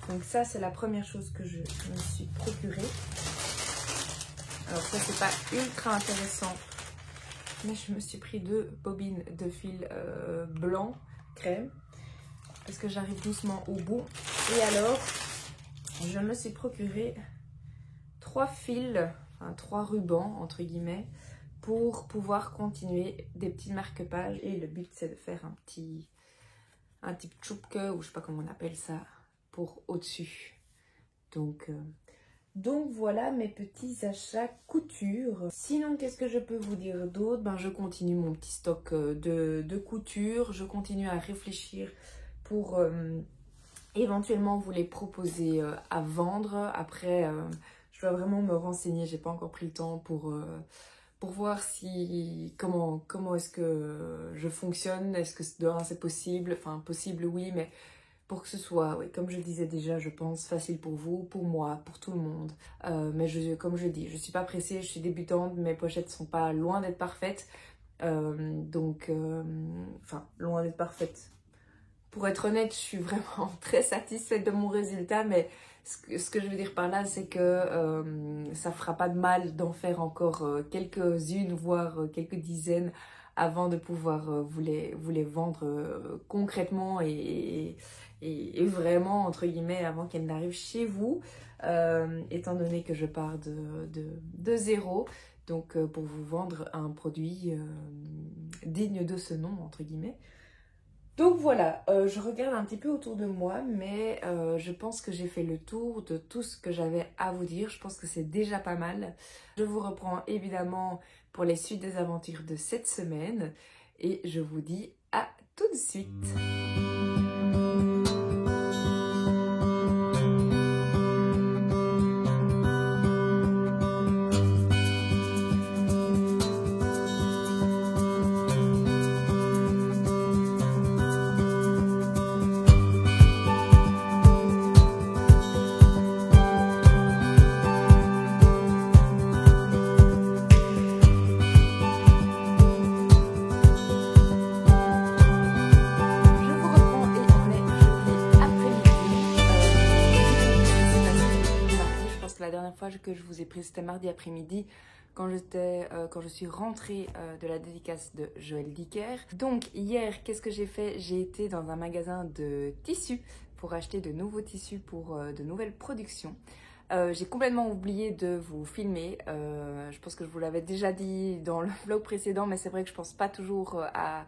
Donc ça c'est la première chose que je me suis procurée. Alors ça c'est pas ultra intéressant, mais je me suis pris 2 bobines de fil blanc crème parce que j'arrive doucement au bout. Et alors je me suis procuré 3 fils, enfin 3 rubans entre guillemets, pour pouvoir continuer des petits marque-pages. Et le but c'est de faire un petit un type chupke ou je sais pas comment on appelle ça pour au-dessus. Donc voilà mes petits achats couture. Sinon, qu'est-ce que je peux vous dire d'autre? Ben, je continue mon petit stock de couture. Je continue à réfléchir pour éventuellement vous les proposer à vendre. Après, je dois vraiment me renseigner. J'ai pas encore pris le temps pour voir si comment est-ce que je fonctionne. Est-ce que c'est possible? Enfin, possible, oui, mais pour que ce soit, oui, comme je le disais déjà, je pense, facile pour vous, pour moi, pour tout le monde. Mais comme je dis, je ne suis pas pressée, je suis débutante, mes pochettes ne sont pas loin d'être parfaites. Enfin, loin d'être parfaites. Pour être honnête, je suis vraiment très satisfaite de mon résultat, mais ce que je veux dire par là, c'est que ça ne fera pas de mal d'en faire encore quelques-unes, voire quelques dizaines, avant de pouvoir vous les vendre concrètement et vraiment, entre guillemets, avant qu'elles n'arrivent chez vous, étant donné que je pars de zéro, donc pour vous vendre un produit digne de ce nom, entre guillemets. Donc voilà, je regarde un petit peu autour de moi, mais je pense que j'ai fait le tour de tout ce que j'avais à vous dire. Je pense que c'est déjà pas mal. Je vous reprends évidemment pour les suites des aventures de cette semaine et je vous dis à tout de suite. Que je vous ai pris, c'était mardi après-midi quand je suis rentrée de la dédicace de Joël Dicker. Donc hier, qu'est-ce que j'ai fait? J'ai été dans un magasin de tissus pour acheter de nouveaux tissus pour de nouvelles productions. J'ai complètement oublié de vous filmer. Je pense que je vous l'avais déjà dit dans le vlog précédent, mais c'est vrai que je pense pas toujours à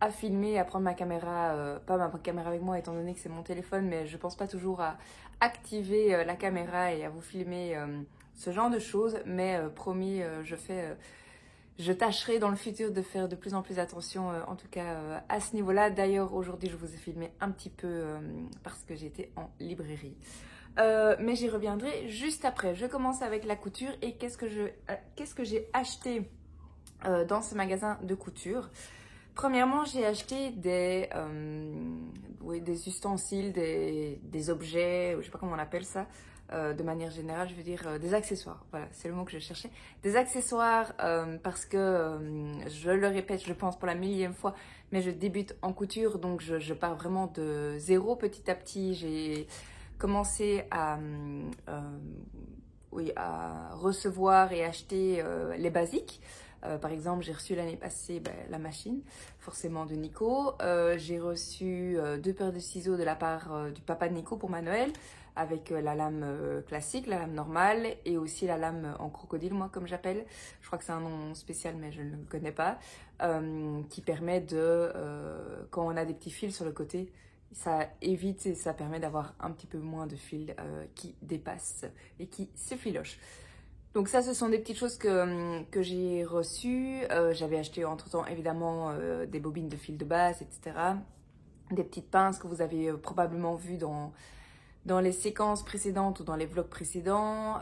filmer, à prendre ma caméra, pas ma caméra avec moi étant donné que c'est mon téléphone, mais je pense pas toujours à activer la caméra et à vous filmer ce genre de choses, mais promis, je tâcherai dans le futur de faire de plus en plus attention, en tout cas à ce niveau-là. D'ailleurs, aujourd'hui, je vous ai filmé un petit peu parce que j'étais en librairie. Mais j'y reviendrai juste après. Je commence avec la couture et qu'est-ce que j'ai acheté dans ce magasin de couture. Premièrement, j'ai acheté des ustensiles, des objets, je ne sais pas comment on appelle ça, de manière générale, je veux dire des accessoires. Voilà, c'est le mot que je cherchais. Des accessoires parce que, je le répète, je pense pour la millième fois, mais je débute en couture, donc je pars vraiment de zéro petit à petit. J'ai commencé à recevoir et acheter les basiques. Par exemple, j'ai reçu l'année passée la machine, forcément de Nico. J'ai reçu 2 paires de ciseaux de la part du papa de Nico pour ma Noël, avec la lame classique, la lame normale, et aussi la lame en crocodile, moi, comme j'appelle. Je crois que c'est un nom spécial, mais je ne le connais pas. Qui permet de, quand on a des petits fils sur le côté, ça évite et ça permet d'avoir un petit peu moins de fils qui dépassent et qui s'effilochent. Donc ça, ce sont des petites choses que j'ai reçues. J'avais acheté entre-temps, évidemment, des bobines de fil de base, etc. Des petites pinces que vous avez probablement vues dans les séquences précédentes ou dans les vlogs précédents.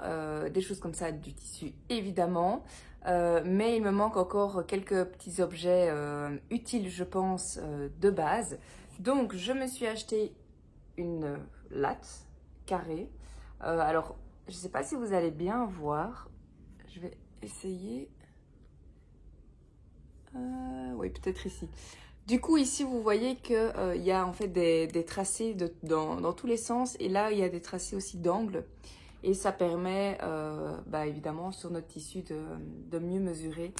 Des choses comme ça, du tissu, évidemment. Mais il me manque encore quelques petits objets utiles, je pense, de base. Donc, je me suis acheté une latte carrée. Alors, je ne sais pas si vous allez bien voir. Je vais essayer. Oui, peut-être ici. Du coup, ici, vous voyez qu'il y a en fait des tracés dans tous les sens. Et là, il y a des tracés aussi d'angle. Et ça permet, évidemment, sur notre tissu de mieux mesurer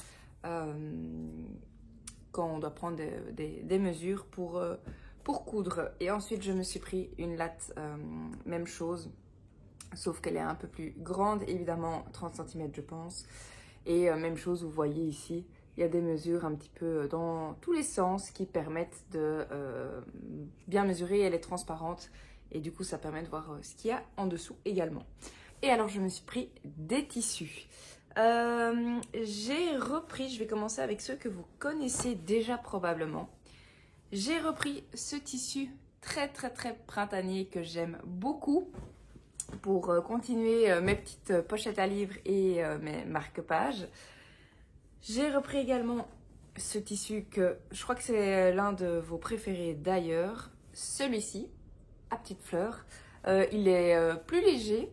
quand on doit prendre des mesures pour coudre. Et ensuite, je me suis pris une latte, même chose. Sauf qu'elle est un peu plus grande, évidemment 30 cm je pense. Et même chose, vous voyez ici, il y a des mesures un petit peu dans tous les sens qui permettent de bien mesurer. Elle est transparente et du coup ça permet de voir ce qu'il y a en dessous également. Et alors je me suis pris des tissus. J'ai repris, je vais commencer avec ceux que vous connaissez déjà probablement. J'ai repris ce tissu très printanier que j'aime beaucoup pour continuer mes petites pochettes à livres et mes marque-pages. J'ai repris également ce tissu que je crois que c'est l'un de vos préférés d'ailleurs, celui-ci, à petites fleurs. Il est plus léger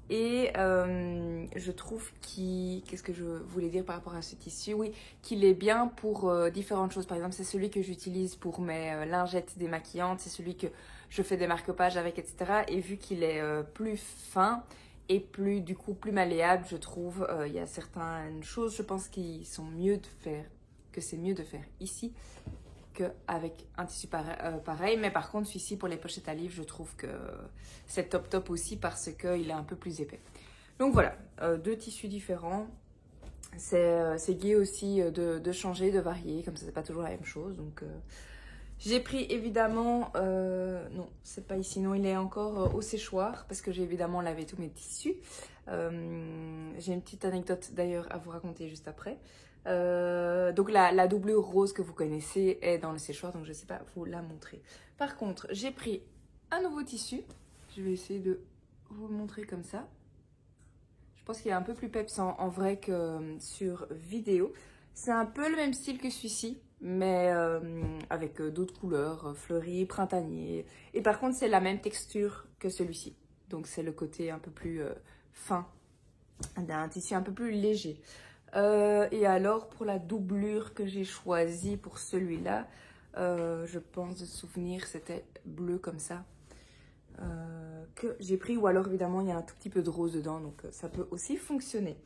et je trouve qu'est-ce que je voulais dire par rapport à ce tissu? Oui, qu'il est bien pour différentes choses. Par exemple, c'est celui que j'utilise pour mes lingettes démaquillantes, c'est celui que je fais des marque-pages avec, etc. Et vu qu'il est plus fin et du coup plus malléable, je trouve, il y a certaines choses, je pense, qui sont mieux de faire, que c'est mieux de faire ici qu'avec un tissu pareil. Mais par contre, celui-ci pour les pochettes à livres, je trouve que c'est top aussi parce qu'il est un peu plus épais. Donc voilà, deux tissus différents. C'est gai aussi de changer, de varier, comme ça c'est pas toujours la même chose. Donc j'ai pris évidemment, non c'est pas ici, non il est encore au séchoir parce que j'ai évidemment lavé tous mes tissus. J'ai une petite anecdote d'ailleurs à vous raconter juste après. Donc la doublure rose que vous connaissez est dans le séchoir, donc je ne sais pas vous la montrer. Par contre, j'ai pris un nouveau tissu. Je vais essayer de vous le montrer comme ça. Je pense qu'il est un peu plus peps en vrai que sur vidéo. C'est un peu le même style que celui-ci, mais avec d'autres couleurs, fleuries, printanier. Et par contre, c'est la même texture que celui-ci. Donc c'est le côté un peu plus fin, d'un tissu un peu plus léger. Et alors pour la doublure que j'ai choisie pour celui-là, je pense de souvenir c'était bleu comme ça que j'ai pris, ou alors évidemment il y a un tout petit peu de rose dedans, donc ça peut aussi fonctionner.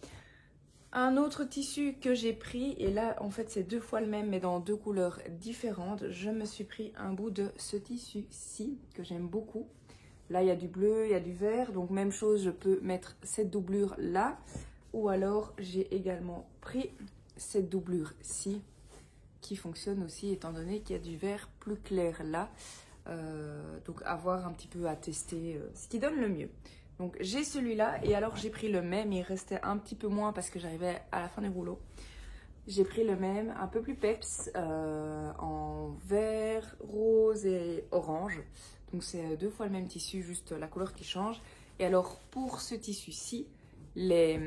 Un autre tissu que j'ai pris, et là en fait c'est deux fois le même mais dans deux couleurs différentes, je me suis pris un bout de ce tissu-ci que j'aime beaucoup. Là il y a du bleu, il y a du vert, donc même chose, je peux mettre cette doublure là. Ou alors, j'ai également pris cette doublure-ci qui fonctionne aussi étant donné qu'il y a du vert plus clair là. Donc, avoir un petit peu à tester ce qui donne le mieux. Donc, j'ai celui-là et alors j'ai pris le même. Il restait un petit peu moins parce que j'arrivais à la fin des rouleaux. J'ai pris le même, un peu plus peps, en vert, rose et orange. Donc, c'est deux fois le même tissu, juste la couleur qui change. Et alors, pour ce tissu-ci, les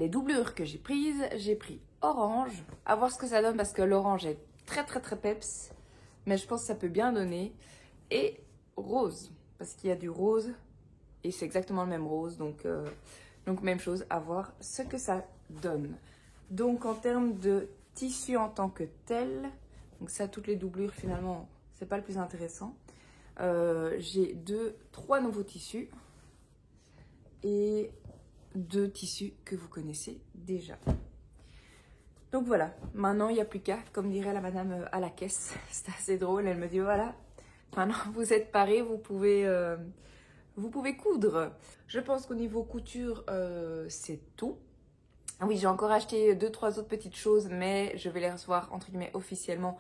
doublures que j'ai prises, j'ai pris orange, à voir ce que ça donne parce que l'orange est très peps, mais je pense que ça peut bien donner, et rose, parce qu'il y a du rose et c'est exactement le même rose, donc même chose, à voir ce que ça donne. Donc en termes de tissu en tant que tel, donc ça toutes les doublures finalement c'est pas le plus intéressant, j'ai trois nouveaux tissus et deux tissus que vous connaissez déjà. Donc voilà, maintenant il n'y a plus qu'à, comme dirait la madame à la caisse, c'est assez drôle, elle me dit voilà, maintenant vous êtes parés, vous pouvez coudre. Je pense qu'au niveau couture, c'est tout. Oui, j'ai encore acheté 2-3 autres petites choses, mais je vais les recevoir entre guillemets officiellement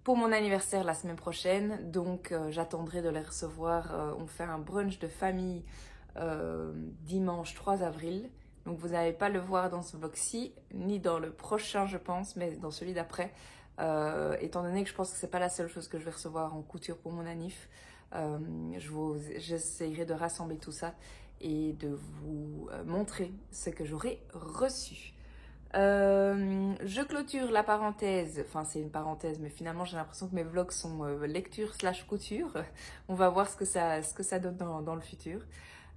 pour mon anniversaire la semaine prochaine, donc j'attendrai de les recevoir. On fait un brunch de famille dimanche 3 avril. Donc vous n'allez pas le voir dans ce vlog-ci, ni dans le prochain je pense, mais dans celui d'après. Étant donné que je pense que c'est pas la seule chose que je vais recevoir en couture pour mon anniv. J'essaierai de rassembler tout ça et de vous montrer ce que j'aurai reçu. Je clôture la parenthèse, enfin c'est une parenthèse mais finalement j'ai l'impression que mes vlogs sont lecture / couture. On va voir ce que ça donne dans le futur.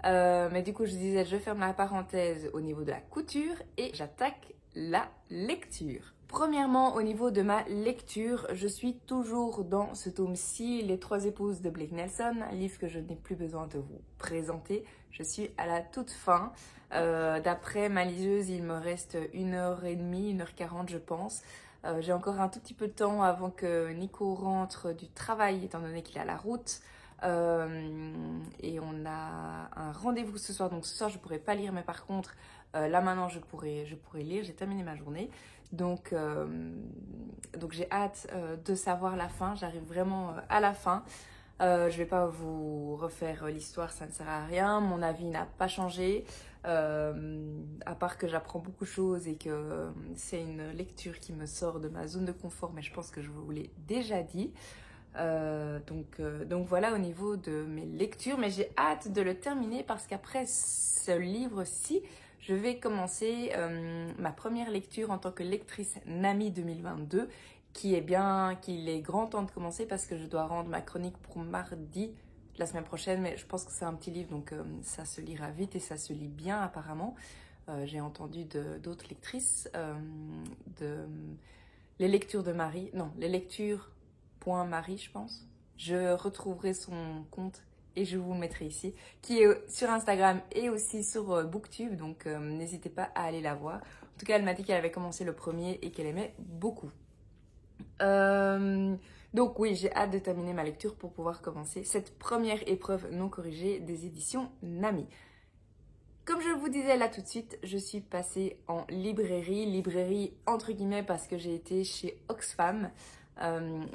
Mais du coup je disais je ferme la parenthèse au niveau de la couture et j'attaque la lecture. Premièrement, au niveau de ma lecture, je suis toujours dans ce tome-ci, Les 3 épouses de Blake Nelson, un livre que je n'ai plus besoin de vous présenter. Je suis à la toute fin. D'après ma liseuse, il me reste 1h30, 1h40 je pense. J'ai encore un tout petit peu de temps avant que Nico rentre du travail, étant donné qu'il est à la route. Et on a un rendez-vous ce soir, donc ce soir je ne pourrai pas lire, mais par contre Là maintenant je pourrais lire, j'ai terminé ma journée. Donc j'ai hâte de savoir la fin, j'arrive vraiment à la fin. Je vais pas vous refaire l'histoire, ça ne sert à rien, mon avis n'a pas changé, à part que j'apprends beaucoup de choses et que c'est une lecture qui me sort de ma zone de confort, mais je pense que je vous l'ai déjà dit. Donc voilà au niveau de mes lectures, mais j'ai hâte de le terminer parce qu'après ce livre-ci, je vais commencer ma première lecture en tant que lectrice NAMI 2022, qu'il est grand temps de commencer parce que je dois rendre ma chronique pour mardi la semaine prochaine, mais je pense que c'est un petit livre, donc ça se lira vite et ça se lit bien apparemment. J'ai entendu d'autres lectrices, les lectures de Marie, non, les lectures Marie, je pense. Je retrouverai son compte et je vous le mettrai ici, qui est sur Instagram et aussi sur Booktube, donc n'hésitez pas à aller la voir. En tout cas, elle m'a dit qu'elle avait commencé le premier et qu'elle aimait beaucoup. Donc oui, j'ai hâte de terminer ma lecture pour pouvoir commencer cette première épreuve non corrigée des éditions NAMI. Comme je vous disais là tout de suite, je suis passée en librairie entre guillemets parce que j'ai été chez Oxfam.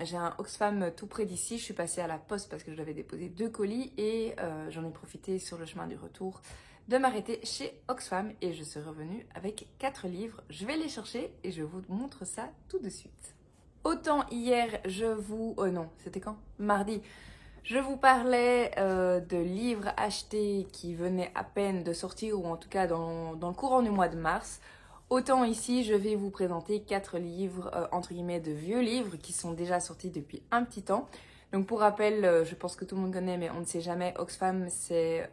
J'ai un Oxfam tout près d'ici, je suis passée à la poste parce que je devais déposer 2 colis et j'en ai profité sur le chemin du retour de m'arrêter chez Oxfam et je suis revenue avec 4 livres. Je vais les chercher et je vous montre ça tout de suite. Autant hier, non, c'était quand? Mardi. Je vous parlais de livres achetés qui venaient à peine de sortir ou en tout cas dans le courant du mois de mars. Autant ici, je vais vous présenter 4 livres, entre guillemets, de vieux livres qui sont déjà sortis depuis un petit temps. Donc pour rappel, je pense que tout le monde connaît, mais on ne sait jamais, Oxfam, c'est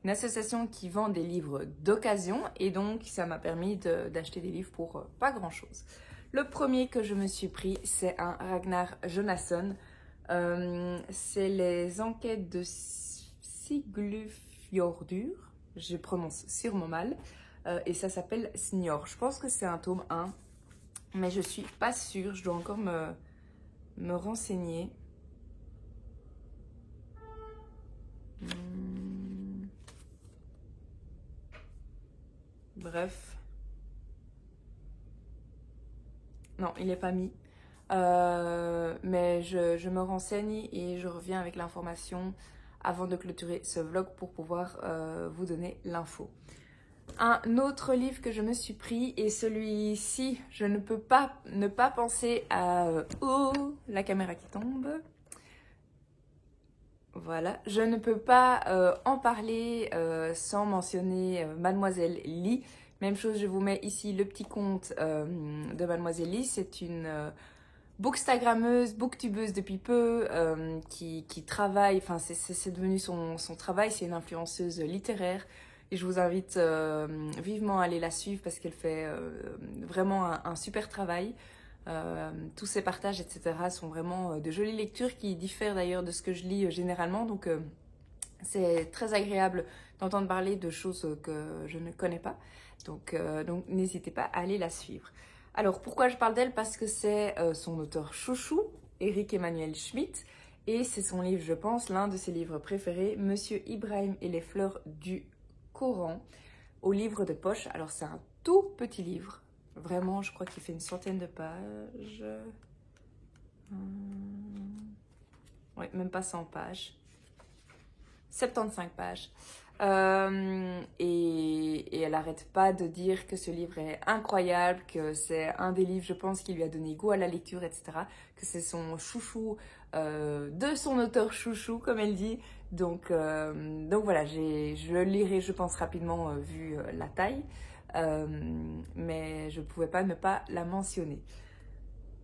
une association qui vend des livres d'occasion. Et donc, ça m'a permis d'acheter des livres pour pas grand-chose. Le premier que je me suis pris, c'est un Ragnar Jonasson. C'est les enquêtes de Siglufjordur. Je prononce sûrement mal. Et ça s'appelle Snior. Je pense que c'est un tome 1, mais je suis pas sûre. Je dois encore me renseigner. Bref. Non, il n'est pas mis. Mais je me renseigne et je reviens avec l'information avant de clôturer ce vlog pour pouvoir vous donner l'info. Un autre livre que je me suis pris, et celui-ci, je ne peux pas ne pas penser à... oh, la caméra qui tombe. Voilà, je ne peux pas en parler sans mentionner Mademoiselle Lee. Même chose, je vous mets ici le petit compte de Mademoiselle Lee. C'est une bookstagrammeuse, booktubeuse depuis peu, qui travaille, enfin c'est devenu son travail, c'est une influenceuse littéraire. Et je vous invite vivement à aller la suivre parce qu'elle fait vraiment un super travail. Tous ses partages, etc. sont vraiment de jolies lectures qui diffèrent d'ailleurs de ce que je lis généralement. Donc c'est très agréable d'entendre parler de choses que je ne connais pas. Donc n'hésitez pas à aller la suivre. Alors pourquoi je parle d'elle? Parce que c'est son auteur chouchou, Eric Emmanuel Schmitt. Et c'est son livre, je pense, l'un de ses livres préférés, Monsieur Ibrahim et les fleurs du Coran, au livre de poche. Alors c'est un tout petit livre, vraiment je crois qu'il fait une centaine de pages, ouais, même pas 100 pages, 75 pages, et elle n'arrête pas de dire que ce livre est incroyable, que c'est un des livres je pense qui lui a donné goût à la lecture, etc., que c'est son chouchou de son auteur chouchou comme elle dit. Donc voilà, je le lirai je pense rapidement vu la taille, mais je ne pouvais pas ne pas la mentionner.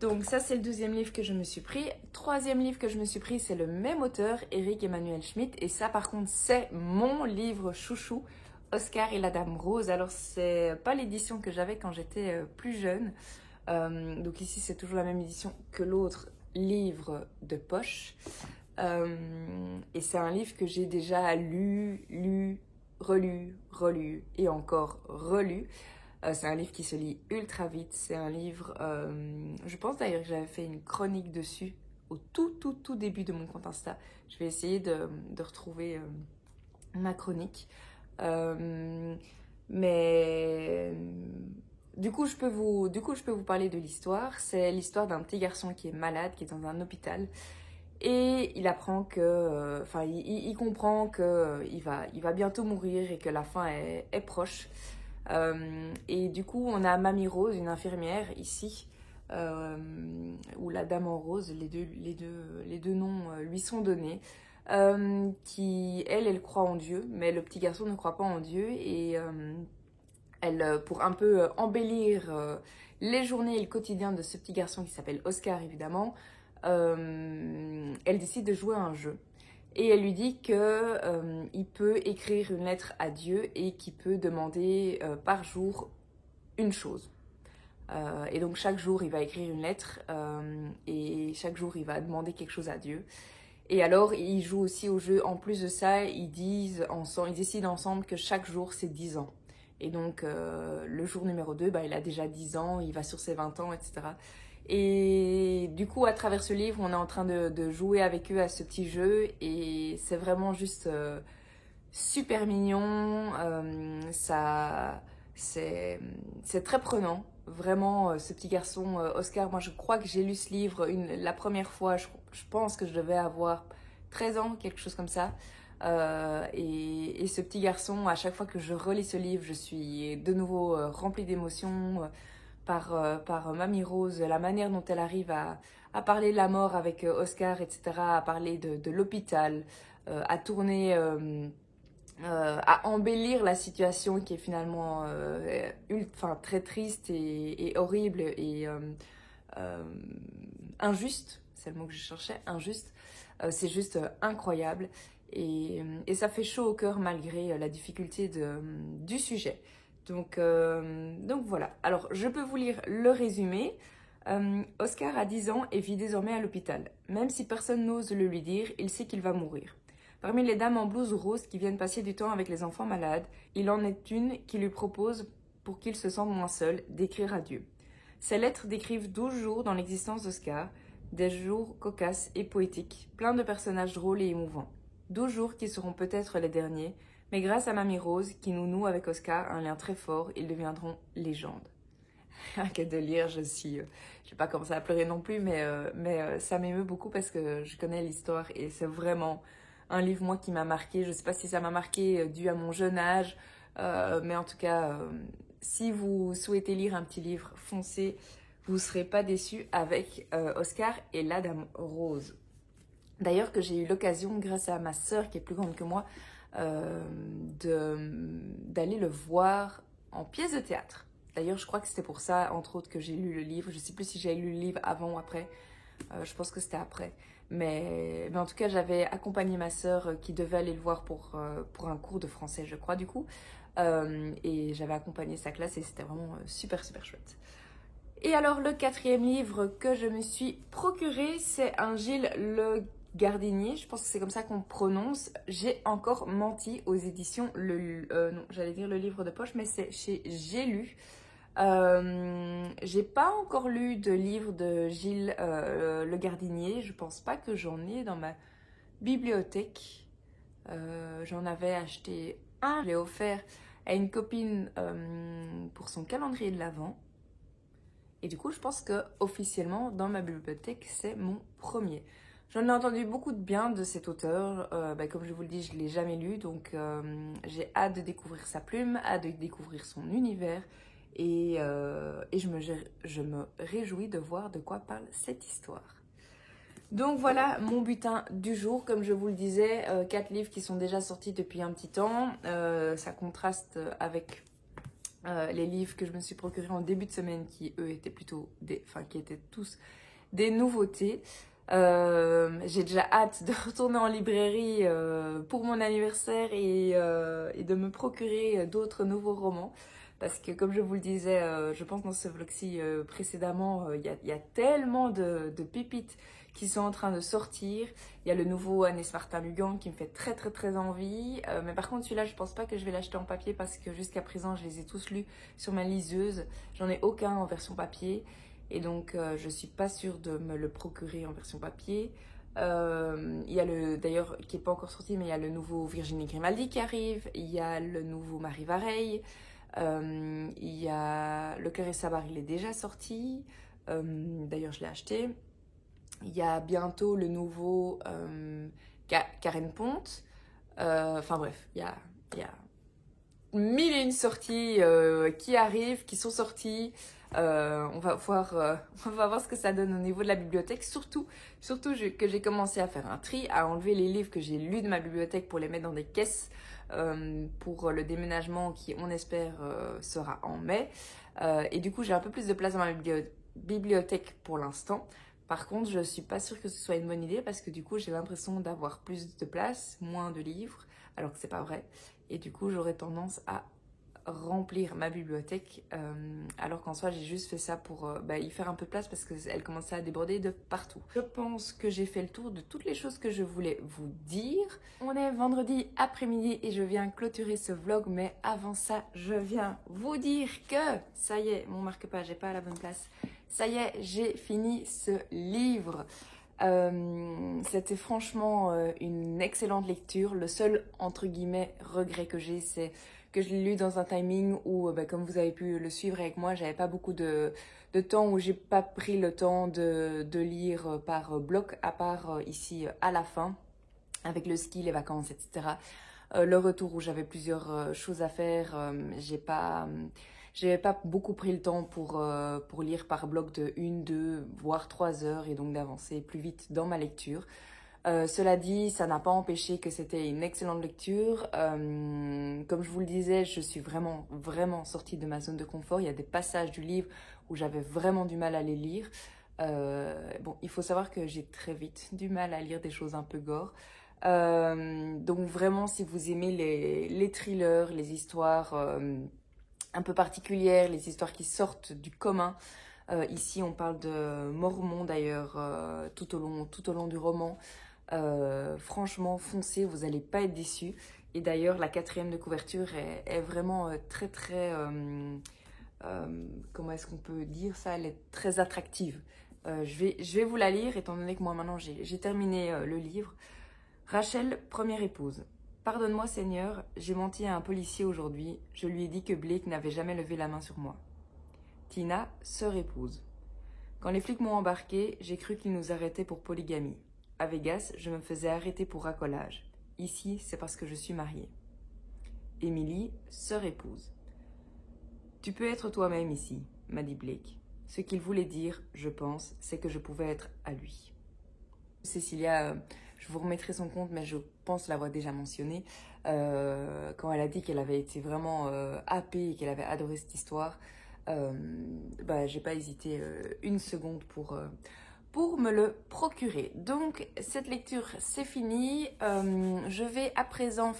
Donc ça c'est le deuxième livre que je me suis pris. Troisième livre que je me suis pris, c'est le même auteur, Eric Emmanuel Schmitt, et ça par contre c'est mon livre chouchou, Oscar et la Dame Rose. Alors c'est pas l'édition que j'avais quand j'étais plus jeune, donc ici c'est toujours la même édition que l'autre livre de poche. Et c'est un livre que j'ai déjà lu, relu et encore relu. C'est un livre qui se lit ultra vite. C'est un livre, je pense d'ailleurs que j'avais fait une chronique dessus au tout début de mon compte Insta. Je vais essayer de retrouver ma chronique. Mais du coup, je peux vous parler de l'histoire. C'est l'histoire d'un petit garçon qui est malade, qui est dans un hôpital. Et il apprend que, il comprend que il va bientôt mourir et que la fin est proche. Et du coup, on a Mamie Rose, une infirmière ici, ou la Dame en Rose, les deux noms lui sont donnés, qui, elle croit en Dieu, mais le petit garçon ne croit pas en Dieu. Et elle, pour un peu embellir les journées et le quotidien de ce petit garçon qui s'appelle Oscar, évidemment, elle décide de jouer à un jeu. Et elle lui dit qu'il peut écrire une lettre à Dieu et qu'il peut demander par jour une chose. Et donc chaque jour, il va écrire une lettre et chaque jour, il va demander quelque chose à Dieu. Et alors, ils jouent aussi au jeu. En plus de ça, ils décident ensemble que chaque jour, c'est 10 ans. Et donc, le jour numéro 2, il a déjà 10 ans, il va sur ses 20 ans, etc. Et du coup, à travers ce livre, on est en train de jouer avec eux à ce petit jeu. Et c'est vraiment juste super mignon. C'est très prenant. Vraiment, ce petit garçon, Oscar, moi je crois que j'ai lu ce livre la première fois, je pense que je devais avoir 13 ans, quelque chose comme ça. Et ce petit garçon, à chaque fois que je relis ce livre, je suis de nouveau remplie d'émotions par Mamie Rose, la manière dont elle arrive à parler de la mort avec Oscar, etc., à parler de l'hôpital, à tourner... à embellir la situation qui est finalement très triste et horrible et injuste, c'est le mot que je cherchais, injuste. C'est juste incroyable et ça fait chaud au cœur malgré la difficulté du sujet. Donc voilà, alors je peux vous lire le résumé. Oscar a 10 ans et vit désormais à l'hôpital. Même si personne n'ose le lui dire, il sait qu'il va mourir. Parmi les dames en blouse rose qui viennent passer du temps avec les enfants malades, il en est une qui lui propose, pour qu'il se sente moins seul, d'écrire à Dieu. Ces lettres décrivent 12 jours dans l'existence d'Oscar, des jours cocasses et poétiques, pleins de personnages drôles et émouvants. 12 jours qui seront peut-être les derniers, mais grâce à Mamie Rose, qui nous noue avec Oscar un lien très fort, ils deviendront légendes. Rien que de lire, je vais pas commencer à pleurer non plus, mais ça m'émeut beaucoup parce que je connais l'histoire et c'est vraiment un livre, moi, qui m'a marqué. Je ne sais pas si ça m'a marqué dû à mon jeune âge, mais en tout cas, si vous souhaitez lire un petit livre, foncez, vous ne serez pas déçus avec Oscar et la Dame Rose. D'ailleurs, que j'ai eu l'occasion, grâce à ma sœur qui est plus grande que moi, d'aller le voir en pièce de théâtre. D'ailleurs, je crois que c'était pour ça, entre autres, que j'ai lu le livre. Je ne sais plus si j'ai lu le livre avant ou après. Je pense que c'était après. Mais en tout cas, j'avais accompagné ma sœur qui devait aller le voir pour un cours de français, je crois, du coup. Et j'avais accompagné sa classe et c'était vraiment super, super chouette. Et alors, le 4e livre que je me suis procuré, c'est un Gilles Le Gardinier. Je pense que c'est comme ça qu'on prononce. J'ai encore menti aux éditions, non, j'allais dire le livre de poche, mais c'est chez J'ai lu. J'ai pas encore lu de livre de Gilles Le Gardinier. Je pense pas que j'en ai dans ma bibliothèque. J'en avais acheté un, je l'ai offert à une copine pour son calendrier de l'Avent. Et du coup, je pense que officiellement dans ma bibliothèque, c'est mon premier. J'en ai entendu beaucoup de bien de cet auteur. Comme je vous le dis, je ne l'ai jamais lu, donc j'ai hâte de découvrir sa plume, hâte de découvrir son univers. Et je me réjouis de voir de quoi parle cette histoire. Donc voilà mon butin du jour. Comme je vous le disais, 4 livres qui sont déjà sortis depuis un petit temps. Ça contraste avec les livres que je me suis procurés en début de semaine qui, eux, étaient plutôt qui étaient tous des nouveautés. J'ai déjà hâte de retourner en librairie pour mon anniversaire et de me procurer d'autres nouveaux romans. Parce que comme je vous le disais, je pense dans ce vlog-ci précédemment, il y a tellement de pépites qui sont en train de sortir. Il y a le nouveau Agnès Martin-Lugan qui me fait très très très envie. Mais par contre celui-là, je pense pas que je vais l'acheter en papier parce que jusqu'à présent, je les ai tous lus sur ma liseuse. J'en ai aucun en version papier. Et donc je suis pas sûre de me le procurer en version papier. Il y a d'ailleurs, qui n'est pas encore sorti, mais il y a le nouveau Virginie Grimaldi qui arrive. Il y a le nouveau Marie Vareille. Il y a Le Cœur et Sabar, il est déjà sorti. D'ailleurs, je l'ai acheté. Il y a bientôt le nouveau Karen Ponte. Enfin bref, il y a mille et une sorties qui arrivent, qui sont sorties. On va voir ce que ça donne au niveau de la bibliothèque. Surtout que j'ai commencé à faire un tri, à enlever les livres que j'ai lus de ma bibliothèque pour les mettre dans des caisses pour le déménagement qui, on espère, sera en mai. Et du coup, j'ai un peu plus de place dans ma bibliothèque pour l'instant. Par contre, je ne suis pas sûre que ce soit une bonne idée parce que du coup, j'ai l'impression d'avoir plus de place, moins de livres, alors que c'est pas vrai. Et du coup, j'aurais tendance à remplir ma bibliothèque, alors qu'en soi, j'ai juste fait ça pour y faire un peu de place parce qu'elle commençait à déborder de partout. Je pense que j'ai fait le tour de toutes les choses que je voulais vous dire. On est vendredi après-midi et je viens clôturer ce vlog, mais avant ça, je viens vous dire que ça y est, mon marque-page n'est pas à la bonne place. Ça y est, j'ai fini ce livre. C'était franchement une excellente lecture. Le seul, entre guillemets, regret que j'ai, c'est que je l'ai lu dans un timing où, comme vous avez pu le suivre avec moi, j'avais pas beaucoup de temps, où j'ai pas pris le temps de lire par bloc, à part ici à la fin, avec le ski, les vacances, etc. Le retour où j'avais plusieurs choses à faire, j'avais pas beaucoup pris le temps pour lire par bloc de 1, 2, voire 3 heures et donc d'avancer plus vite dans ma lecture. Cela dit, ça n'a pas empêché que c'était une excellente lecture. Comme je vous le disais, je suis vraiment sortie de ma zone de confort. Il y a des passages du livre où j'avais vraiment du mal à les lire. Bon, il faut savoir que j'ai très vite du mal à lire des choses un peu gore. Donc vraiment, si vous aimez les thrillers, les histoires un peu particulières, les histoires qui sortent du commun, ici on parle de Mormon d'ailleurs tout au long du roman. Franchement, foncez, vous n'allez pas être déçus. Et d'ailleurs, la 4e de couverture est vraiment très comment est-ce qu'on peut dire ça? Elle est très attractive. Je vais vous la lire, étant donné que moi maintenant j'ai terminé le livre. Rachel, première épouse. Pardonne-moi Seigneur, j'ai menti à un policier aujourd'hui. Je lui ai dit que Blake n'avait jamais levé la main sur moi. Tina, sœur épouse. Quand les flics m'ont embarqué, j'ai cru qu'ils nous arrêtaient pour polygamie. À Vegas, je me faisais arrêter pour racolage. Ici, c'est parce que je suis mariée. Émilie, sœur épouse. Tu peux être toi-même ici, m'a dit Blake. Ce qu'il voulait dire, je pense, c'est que je pouvais être à lui. Cécilia, je vous remettrai son compte, mais je pense l'avoir déjà mentionné, quand elle a dit qu'elle avait été vraiment happée et qu'elle avait adoré cette histoire. J'ai pas hésité une seconde pour me le procurer. Donc cette lecture c'est fini. Je vais à présent,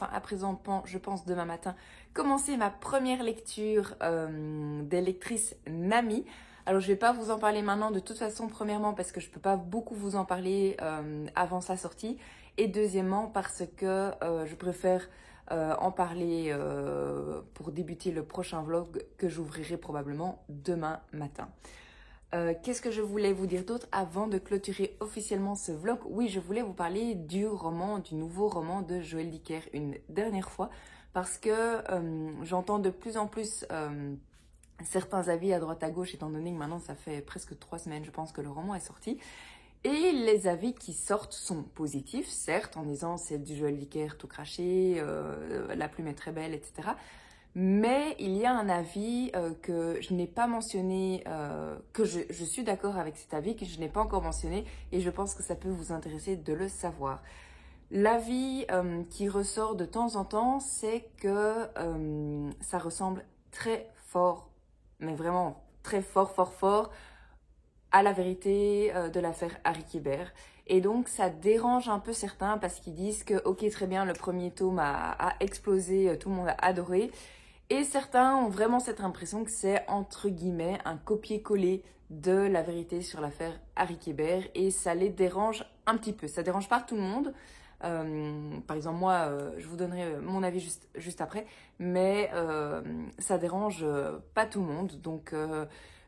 je pense demain matin, commencer ma première lecture des lectrices Nami. Alors je vais pas vous en parler maintenant de toute façon, premièrement parce que je peux pas beaucoup vous en parler avant sa sortie, et deuxièmement parce que je préfère en parler pour débuter le prochain vlog que j'ouvrirai probablement demain matin. Qu'est-ce que je voulais vous dire d'autre avant de clôturer officiellement ce vlog? Oui, je voulais vous parler du nouveau roman de Joël Dicker une dernière fois, parce que j'entends de plus en plus certains avis à droite à gauche, étant donné que maintenant ça fait presque 3 semaines, je pense, que le roman est sorti. Et les avis qui sortent sont positifs, certes, en disant c'est du Joël Dicker tout craché, la plume est très belle, etc. Mais il y a un avis que je n'ai pas mentionné, que je suis d'accord avec cet avis, que je n'ai pas encore mentionné, et je pense que ça peut vous intéresser de le savoir. L'avis qui ressort de temps en temps, c'est que ça ressemble très fort, mais vraiment très fort, à la vérité de l'affaire Harry Kéber. Et donc ça dérange un peu certains parce qu'ils disent que ok, très bien, le premier tome a explosé, tout le monde a adoré. Et certains ont vraiment cette impression que c'est entre guillemets un copier-coller de la vérité sur l'affaire Harry Kéber, et ça les dérange un petit peu. Ça dérange pas tout le monde. Par exemple, moi, je vous donnerai mon avis juste après, mais ça dérange pas tout le monde.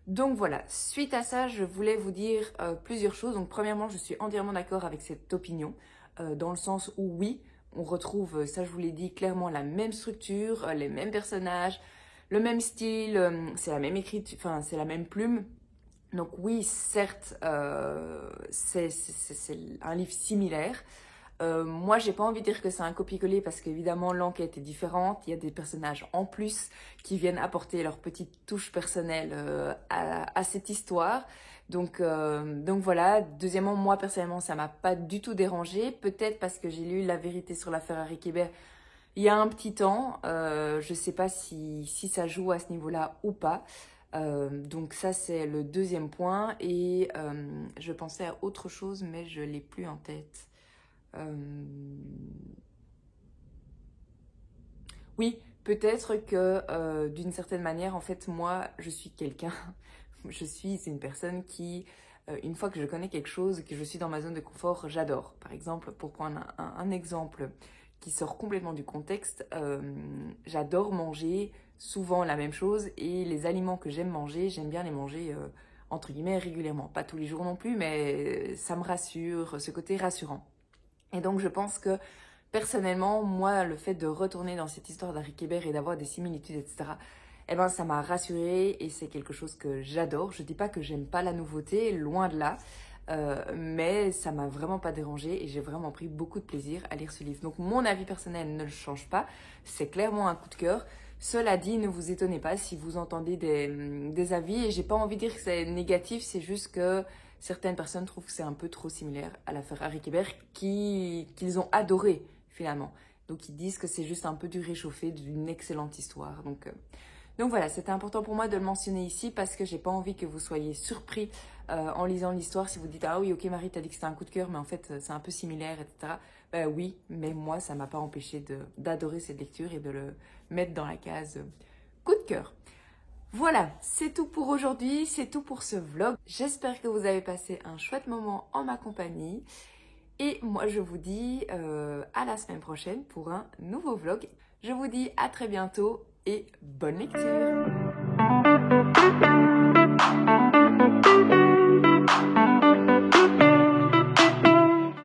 Donc voilà, suite à ça, je voulais vous dire plusieurs choses. Donc premièrement, je suis entièrement d'accord avec cette opinion, dans le sens où oui, on retrouve, ça je vous l'ai dit clairement, la même structure, les mêmes personnages, le même style, c'est la même écriture, enfin c'est la même plume. Donc oui, certes, c'est un livre similaire. Moi, j'ai pas envie de dire que c'est un copier-coller parce qu'évidemment, l'enquête est différente. Il y a des personnages en plus qui viennent apporter leur petite touche personnelle à cette histoire. Donc voilà. Deuxièmement, moi, personnellement, ça m'a pas du tout dérangé. Peut-être parce que j'ai lu La vérité sur l'affaire Harry Kéber il y a un petit temps. Je sais pas si ça joue à ce niveau-là ou pas. Donc ça, c'est le deuxième point. Et je pensais à autre chose, mais je l'ai plus en tête. Oui, peut-être que d'une certaine manière, en fait, moi, je suis quelqu'un, c'est une personne qui, une fois que je connais quelque chose, que je suis dans ma zone de confort, j'adore. Par exemple, pour prendre un exemple qui sort complètement du contexte, j'adore manger souvent la même chose et les aliments que j'aime manger, j'aime bien les manger entre guillemets régulièrement. Pas tous les jours non plus, mais ça me rassure, ce côté rassurant. Et donc je pense que personnellement, moi, le fait de retourner dans cette histoire d'Harry Kéber et d'avoir des similitudes, etc., eh ben, ça m'a rassurée et c'est quelque chose que j'adore. Je ne dis pas que j'aime pas la nouveauté, loin de là, mais ça m'a vraiment pas dérangée et j'ai vraiment pris beaucoup de plaisir à lire ce livre. Donc mon avis personnel ne le change pas, c'est clairement un coup de cœur. Cela dit, ne vous étonnez pas si vous entendez des avis et j'ai pas envie de dire que c'est négatif, c'est juste que certaines personnes trouvent que c'est un peu trop similaire à l'affaire Harry Kéber qu'ils ont adoré finalement. Donc ils disent que c'est juste un peu du réchauffé d'une excellente histoire. Donc voilà, c'était important pour moi de le mentionner ici parce que j'ai pas envie que vous soyez surpris en lisant l'histoire si vous dites « Ah oui, ok Marie, t'as dit que c'était un coup de cœur, mais en fait c'est un peu similaire, etc. » Ben oui, mais moi ça m'a pas empêché d'adorer cette lecture et de le mettre dans la case coup de cœur. Voilà, c'est tout pour aujourd'hui, c'est tout pour ce vlog. J'espère que vous avez passé un chouette moment en ma compagnie. Et moi, je vous dis à la semaine prochaine pour un nouveau vlog. Je vous dis à très bientôt et bonne lecture.